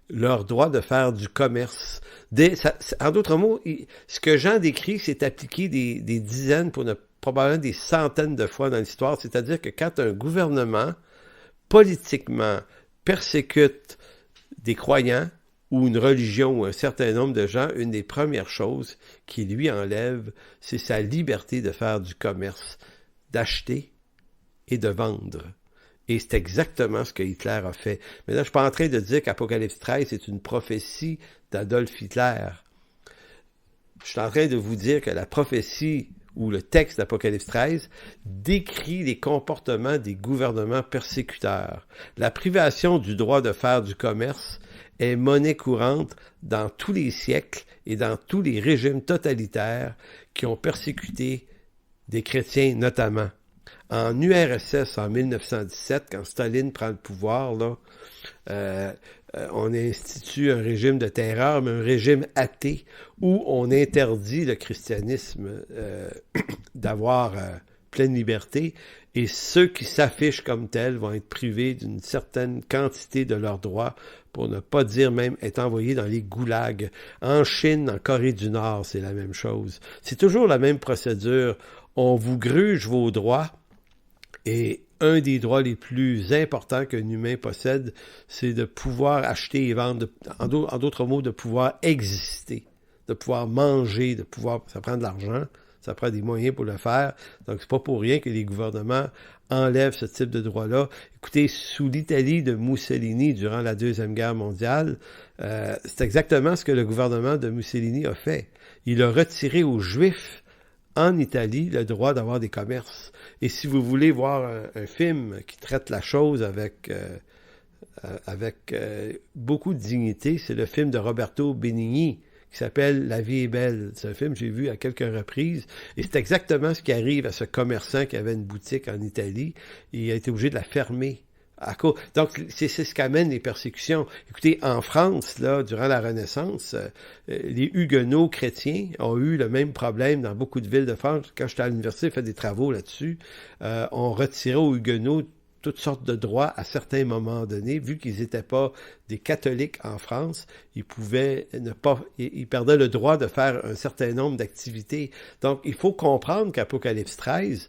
leur droit de faire du commerce. En d'autres mots, ce que Jean décrit, c'est appliqué des dizaines, probablement des centaines de fois dans l'histoire, c'est-à-dire que quand un gouvernement, politiquement, persécute des croyants, ou une religion ou un certain nombre de gens, une des premières choses qui lui enlève, c'est sa liberté de faire du commerce, d'acheter et de vendre. Et c'est exactement ce que Hitler a fait. Mais là, je ne suis pas en train de dire qu'Apocalypse 13 est une prophétie d'Adolf Hitler. Je suis en train de vous dire que la prophétie ou le texte d'Apocalypse 13 décrit les comportements des gouvernements persécuteurs. La privation du droit de faire du commerce est monnaie courante dans tous les siècles et dans tous les régimes totalitaires qui ont persécuté des chrétiens notamment. En URSS, en 1917, quand Staline prend le pouvoir, là, on institue un régime de terreur, mais un régime athée, où on interdit le christianisme d'avoir pleine liberté, et ceux qui s'affichent comme tels vont être privés d'une certaine quantité de leurs droits, pour ne pas dire même être envoyés dans les goulags. En Chine, en Corée du Nord, c'est la même chose. C'est toujours la même procédure. On vous gruge vos droits, et un des droits les plus importants qu'un humain possède, c'est de pouvoir acheter et vendre, en d'autres mots, de pouvoir exister, de pouvoir manger, de pouvoir, ça prend de l'argent, ça prend des moyens pour le faire. Donc, c'est pas pour rien que les gouvernements enlèvent ce type de droit-là. Écoutez, sous l'Italie de Mussolini, durant la Deuxième Guerre mondiale, c'est exactement ce que le gouvernement de Mussolini a fait. Il a retiré aux Juifs en Italie le droit d'avoir des commerces. Et si vous voulez voir un film qui traite la chose avec beaucoup de dignité, c'est le film de Roberto Benigni qui s'appelle « La vie est belle ». C'est un film que j'ai vu à quelques reprises. Et c'est exactement ce qui arrive à ce commerçant qui avait une boutique en Italie. Il a été obligé de la fermer. Donc, c'est ce qu'amène les persécutions. Écoutez, en France, là, durant la Renaissance, les Huguenots chrétiens ont eu le même problème dans beaucoup de villes de France. Quand j'étais à l'université, j'ai fait des travaux là-dessus. On retirait aux Huguenots toutes sortes de droits à certains moments donnés. Vu qu'ils n'étaient pas des catholiques en France, ils pouvaient ne pas, ils perdaient le droit de faire un certain nombre d'activités. Donc, il faut comprendre qu'Apocalypse 13,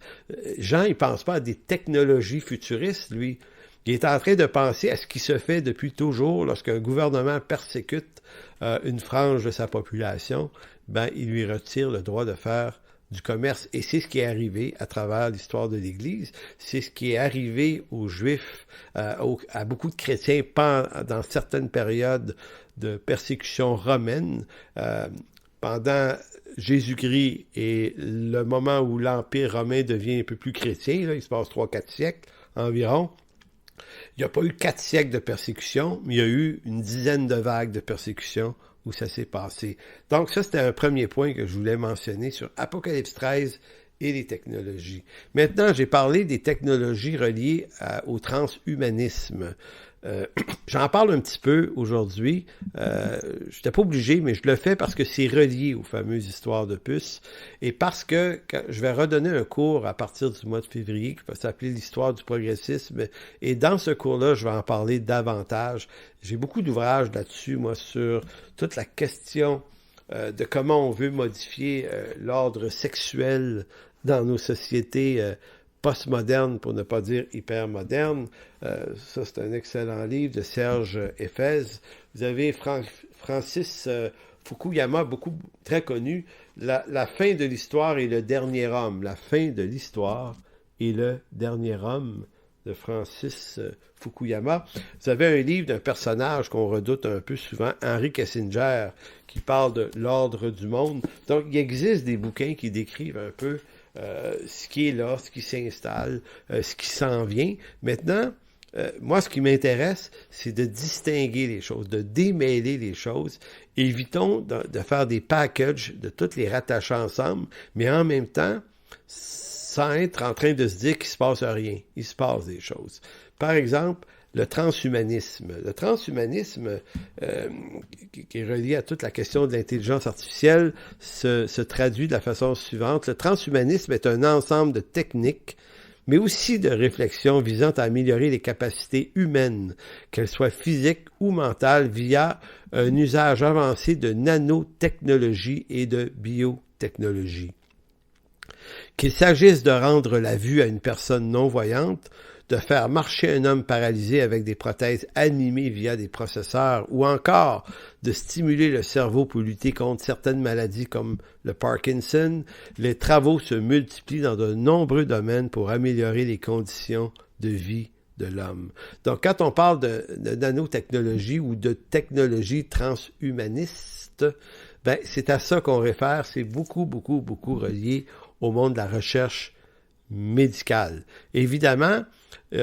Jean, il pense pas à des technologies futuristes, lui. Il est en train de penser à ce qui se fait depuis toujours lorsqu'un gouvernement persécute une frange de sa population, ben il lui retire le droit de faire du commerce. Et c'est ce qui est arrivé à travers l'histoire de l'Église. C'est ce qui est arrivé aux Juifs, à beaucoup de chrétiens dans certaines périodes de persécution romaine. Pendant Jésus-Christ et le moment où l'Empire romain devient un peu plus chrétien, là, il se passe 3-4 siècles environ, il n'y a pas eu 4 siècles de persécution, mais il y a eu une dizaine de vagues de persécution où ça s'est passé. Donc ça, c'était un premier point que je voulais mentionner sur Apocalypse 13 et les technologies. Maintenant, j'ai parlé des technologies reliées au transhumanisme. J'en parle un petit peu aujourd'hui. Je n'étais pas obligé, mais je le fais parce que c'est relié aux fameuses histoires de puces et parce que je vais redonner un cours à partir du mois de février qui va s'appeler l'histoire du progressisme. Et dans ce cours-là, je vais en parler davantage. J'ai beaucoup d'ouvrages là-dessus, moi, sur toute la question de comment on veut modifier l'ordre sexuel dans nos sociétés postmoderne, pour ne pas dire hyper moderne. Ça, c'est un excellent livre de Serge Éphèse. Vous avez Francis Fukuyama, très connu, La fin de l'histoire et le dernier homme. La fin de l'histoire et le dernier homme de Francis Fukuyama. Vous avez un livre d'un personnage qu'on redoute un peu souvent, Henry Kissinger, qui parle de l'ordre du monde. Donc, il existe des bouquins qui décrivent un peu ce qui est là, ce qui s'installe, ce qui s'en vient. Maintenant, moi, ce qui m'intéresse, c'est de distinguer les choses, de démêler les choses. Évitons de faire des packages, de toutes les rattacher ensemble, mais en même temps, sans être en train de se dire qu'il ne se passe rien. Il se passe des choses. Par exemple, le transhumanisme. Le transhumanisme, qui est relié à toute la question de l'intelligence artificielle, se traduit de la façon suivante. Le transhumanisme est un ensemble de techniques, mais aussi de réflexions visant à améliorer les capacités humaines, qu'elles soient physiques ou mentales, via un usage avancé de nanotechnologie et de biotechnologie. Qu'il s'agisse de rendre la vue à une personne non-voyante, de faire marcher un homme paralysé avec des prothèses animées via des processeurs, ou encore de stimuler le cerveau pour lutter contre certaines maladies comme le Parkinson, les travaux se multiplient dans de nombreux domaines pour améliorer les conditions de vie de l'homme. Donc, quand on parle de nanotechnologie ou de technologie transhumaniste, ben, c'est à ça qu'on réfère. C'est beaucoup relié au monde de la recherche médicale. Évidemment, il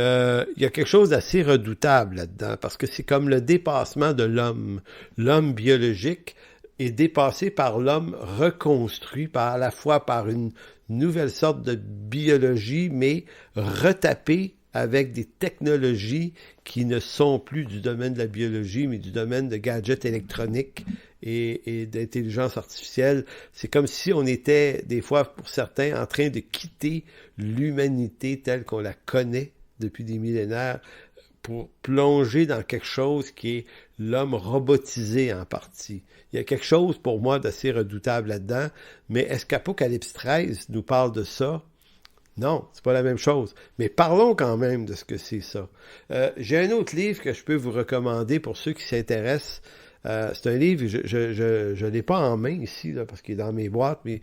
y a quelque chose d'assez redoutable là-dedans, parce que c'est comme le dépassement de l'homme. L'homme biologique est dépassé par l'homme reconstruit, à la fois par une nouvelle sorte de biologie, mais retapée avec des technologies qui ne sont plus du domaine de la biologie, mais du domaine de gadgets électroniques et d'intelligence artificielle. C'est comme si on était, des fois, pour certains, en train de quitter l'humanité telle qu'on la connaît depuis des millénaires pour plonger dans quelque chose qui est l'homme robotisé en partie. Il y a quelque chose, pour moi, d'assez redoutable là-dedans, mais est-ce qu'Apocalypse 13 nous parle de ça? Non, c'est pas la même chose. Mais parlons quand même de ce que c'est ça. J'ai un autre livre que je peux vous recommander pour ceux qui s'intéressent. C'est un livre, je l'ai pas en main ici, là, parce qu'il est dans mes boîtes, mais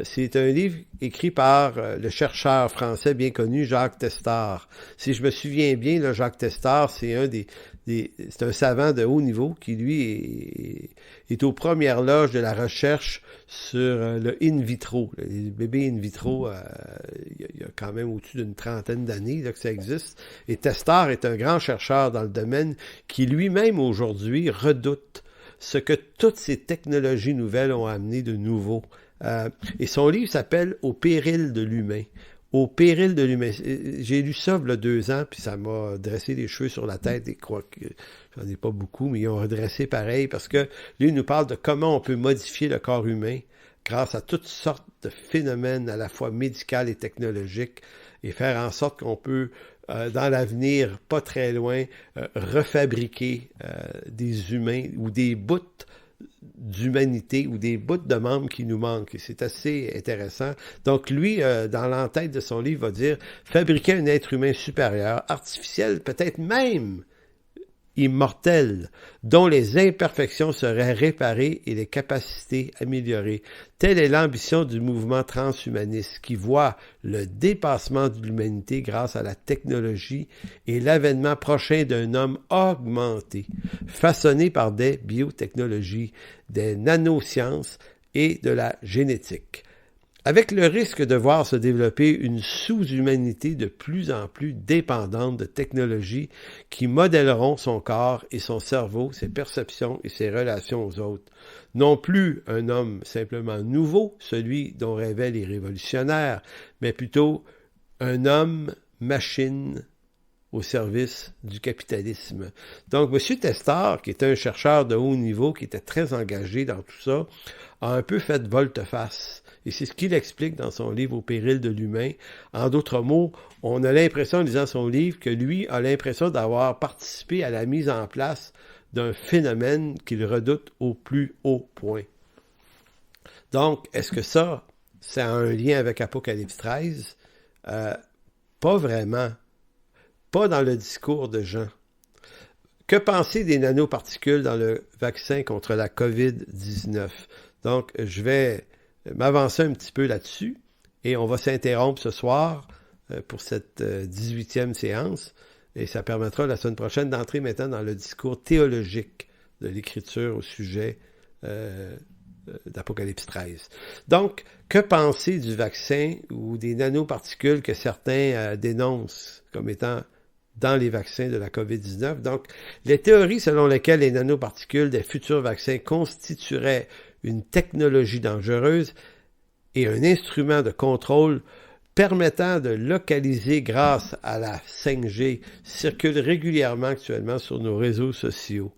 c'est un livre écrit par le chercheur français bien connu, Jacques Testard. Si je me souviens bien, là, Jacques Testard, c'est c'est un savant de haut niveau qui, lui, est aux premières loges de la recherche sur le in vitro. Les bébés in vitro, il y a quand même au-dessus d'une trentaine d'années là, que ça existe. Et Testard est un grand chercheur dans le domaine qui lui-même aujourd'hui redoute ce que toutes ces technologies nouvelles ont amené de nouveau. Et son livre s'appelle « Au péril de l'humain ». Au péril de l'humain. J'ai lu ça il y a 2 ans, puis ça m'a dressé les cheveux sur la tête, et quoi que j'en ai pas beaucoup, mais ils ont redressé pareil, parce que lui, il nous parle de comment on peut modifier le corps humain grâce à toutes sortes de phénomènes à la fois médicaux et technologiques, et faire en sorte qu'on peut, dans l'avenir, pas très loin, refabriquer des humains ou des bouts d'humanité ou des bouts de membres qui nous manquent. Et c'est assez intéressant. Donc lui, dans l'entête de son livre, va dire « Fabriquer un être humain supérieur, artificiel, peut-être même immortels, dont les imperfections seraient réparées et les capacités améliorées. Telle est l'ambition du mouvement transhumaniste qui voit le dépassement de l'humanité grâce à la technologie et l'avènement prochain d'un homme augmenté, façonné par des biotechnologies, des nanosciences et de la génétique. Avec le risque de voir se développer une sous-humanité de plus en plus dépendante de technologies qui modèleront son corps et son cerveau, ses perceptions et ses relations aux autres. Non plus un homme simplement nouveau, celui dont rêvaient les révolutionnaires, mais plutôt un homme-machine au service du capitalisme. Donc, M. Testard, qui était un chercheur de haut niveau, qui était très engagé dans tout ça, a un peu fait volte-face. Et c'est ce qu'il explique dans son livre « Au péril de l'humain ». En d'autres mots, on a l'impression, en lisant son livre, que lui a l'impression d'avoir participé à la mise en place d'un phénomène qu'il redoute au plus haut point. Donc, est-ce que ça a un lien avec Apocalypse 13? Pas vraiment. Pas dans le discours de Jean. Que penser des nanoparticules dans le vaccin contre la COVID-19? Donc, je vais m'avancer un petit peu là-dessus et on va s'interrompre ce soir pour cette 18e séance et ça permettra la semaine prochaine d'entrer maintenant dans le discours théologique de l'Écriture au sujet d'Apocalypse 13. Donc, que penser du vaccin ou des nanoparticules que certains dénoncent comme étant dans les vaccins de la COVID-19? Donc, les théories selon lesquelles les nanoparticules des futurs vaccins constitueraient une technologie dangereuse et un instrument de contrôle permettant de localiser grâce à la 5G circulent régulièrement actuellement sur nos réseaux sociaux.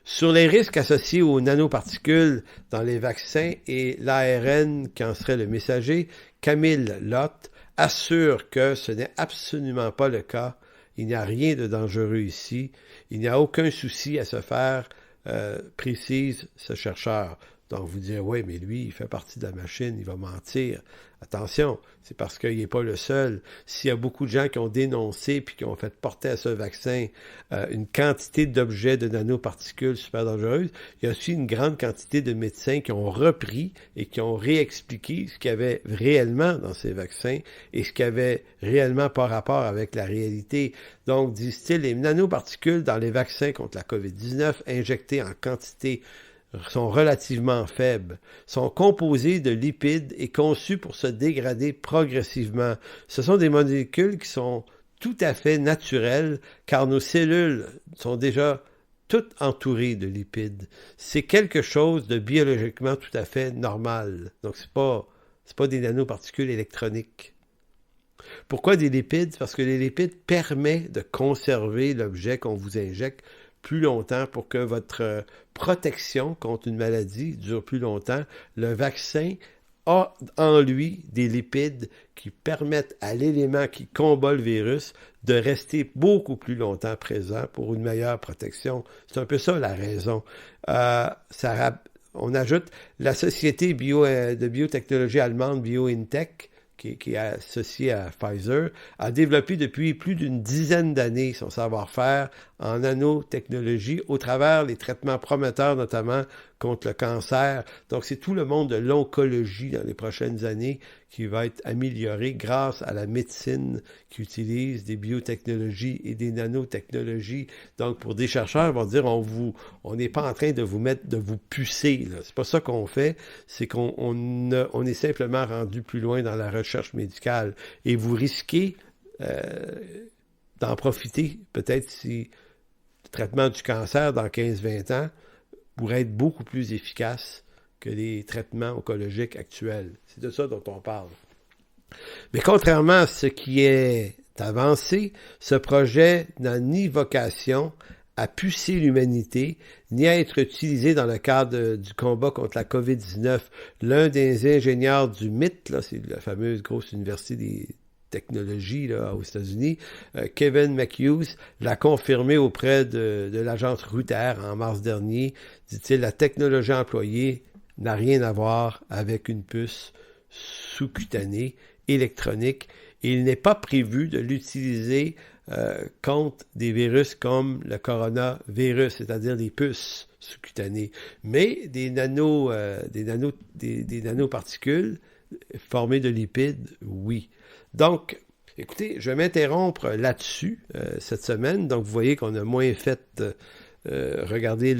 Sur les risques associés aux nanoparticules dans les vaccins et l'ARN qui en serait le messager, Camille Lott assure que ce n'est absolument pas le cas. Il n'y a rien de dangereux ici. Il n'y a aucun souci à se faire, précise ce chercheur. Donc, vous direz, oui, mais lui, il fait partie de la machine, il va mentir. Attention, c'est parce qu'il n'est pas le seul. S'il y a beaucoup de gens qui ont dénoncé puis qui ont fait porter à ce vaccin une quantité d'objets de nanoparticules super dangereuses, il y a aussi une grande quantité de médecins qui ont repris et qui ont réexpliqué ce qu'il y avait réellement dans ces vaccins et ce qu'il y avait réellement par rapport avec la réalité. Donc, disent-ils, les nanoparticules dans les vaccins contre la COVID-19 injectés en quantité sont relativement faibles, sont composés de lipides et conçus pour se dégrader progressivement. Ce sont des molécules qui sont tout à fait naturelles car nos cellules sont déjà toutes entourées de lipides. C'est quelque chose de biologiquement tout à fait normal. Donc, c'est pas des nanoparticules électroniques. Pourquoi des lipides? Parce que les lipides permettent de conserver l'objet qu'on vous injecte plus longtemps pour que votre protection contre une maladie dure plus longtemps. Le vaccin a en lui des lipides qui permettent à l'élément qui combat le virus de rester beaucoup plus longtemps présent pour une meilleure protection. C'est un peu ça la raison. On ajoute la société de biotechnologie allemande BioNTech, qui est associé à Pfizer, a développé depuis plus d'une dizaine d'années son savoir-faire en nanotechnologie au travers les traitements prometteurs, notamment contre le cancer. Donc, c'est tout le monde de l'oncologie dans les prochaines années qui va être amélioré grâce à la médecine qui utilise des biotechnologies et des nanotechnologies. Donc, pour des chercheurs, ils vont dire, on n'est pas en train de vous pucer, là. C'est pas ça qu'on fait, c'est qu'on est simplement rendu plus loin dans la recherche médicale. Et vous risquez d'en profiter, peut-être si le traitement du cancer dans 15-20 ans pourrait être beaucoup plus efficace que les traitements oncologiques actuels. C'est de ça dont on parle. Mais contrairement à ce qui est avancé, ce projet n'a ni vocation à pucer l'humanité, ni à être utilisé dans le cadre du combat contre la COVID-19. L'un des ingénieurs du MIT, là, c'est la fameuse grosse université des technologies là, aux États-Unis, Kevin McHughes, l'a confirmé auprès de l'agence Reuters en mars dernier. Dit-il, la technologie employée n'a rien à voir avec une puce sous-cutanée électronique et il n'est pas prévu de l'utiliser contre des virus comme le coronavirus, c'est-à-dire des puces sous-cutanées. Mais des nanoparticules formées de lipides, oui. Donc, écoutez, je vais m'interrompre là-dessus cette semaine. Donc, vous voyez qu'on a moins fait regarder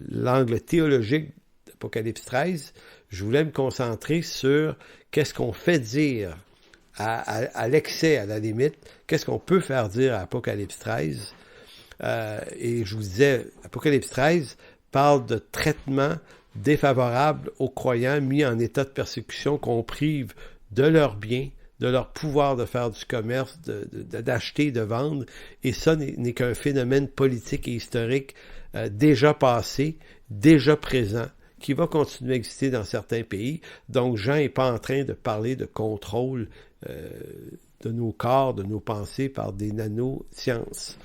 l'angle théologique d'Apocalypse 13. Je voulais me concentrer sur qu'est-ce qu'on fait dire à l'excès, à la limite, qu'est-ce qu'on peut faire dire à Apocalypse 13. Et je vous disais, Apocalypse 13 parle de traitement défavorable aux croyants mis en état de persécution, qu'on prive de leurs biens, de leur pouvoir de faire du commerce, d'acheter, de vendre. Et ça n'est qu'un phénomène politique et historique déjà passé, déjà présent, qui va continuer à exister dans certains pays. Donc, Jean n'est pas en train de parler de contrôle de nos corps, de nos pensées par des nanosciences.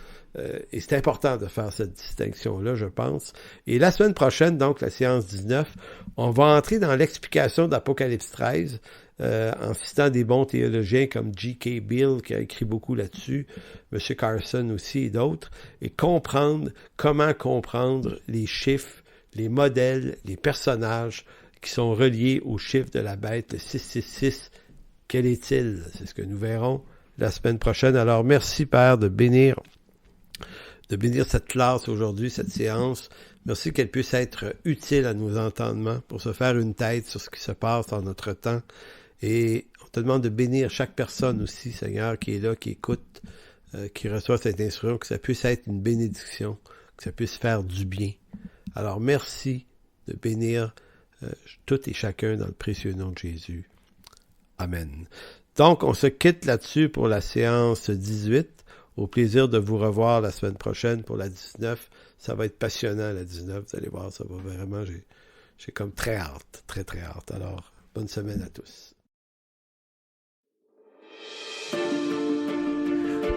Et c'est important de faire cette distinction-là, je pense. Et la semaine prochaine, donc la séance 19, on va entrer dans l'explication d'Apocalypse 13 en citant des bons théologiens comme G.K. Beale, qui a écrit beaucoup là-dessus, M. Carson aussi et d'autres, et comprendre comment comprendre les chiffres, les modèles, les personnages qui sont reliés aux chiffres de la bête, le 666. Quel est-il? C'est ce que nous verrons la semaine prochaine. Alors, merci, Père, de bénir cette classe aujourd'hui, cette séance. Merci qu'elle puisse être utile à nos entendements pour se faire une tête sur ce qui se passe dans notre temps. Et on te demande de bénir chaque personne aussi, Seigneur, qui est là, qui écoute, qui reçoit cette instruction, que ça puisse être une bénédiction, que ça puisse faire du bien. Alors, merci de bénir tout et chacun dans le précieux nom de Jésus. Amen. Donc, on se quitte là-dessus pour la séance 18. Au plaisir de vous revoir la semaine prochaine pour la 19. Ça va être passionnant, la 19. Vous allez voir, ça va vraiment... J'ai comme très hâte, très, très hâte. Alors, bonne semaine à tous.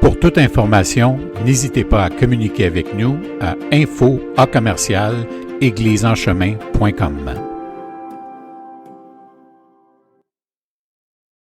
Pour toute information, n'hésitez pas à communiquer avec nous à info@église-en-chemin.com.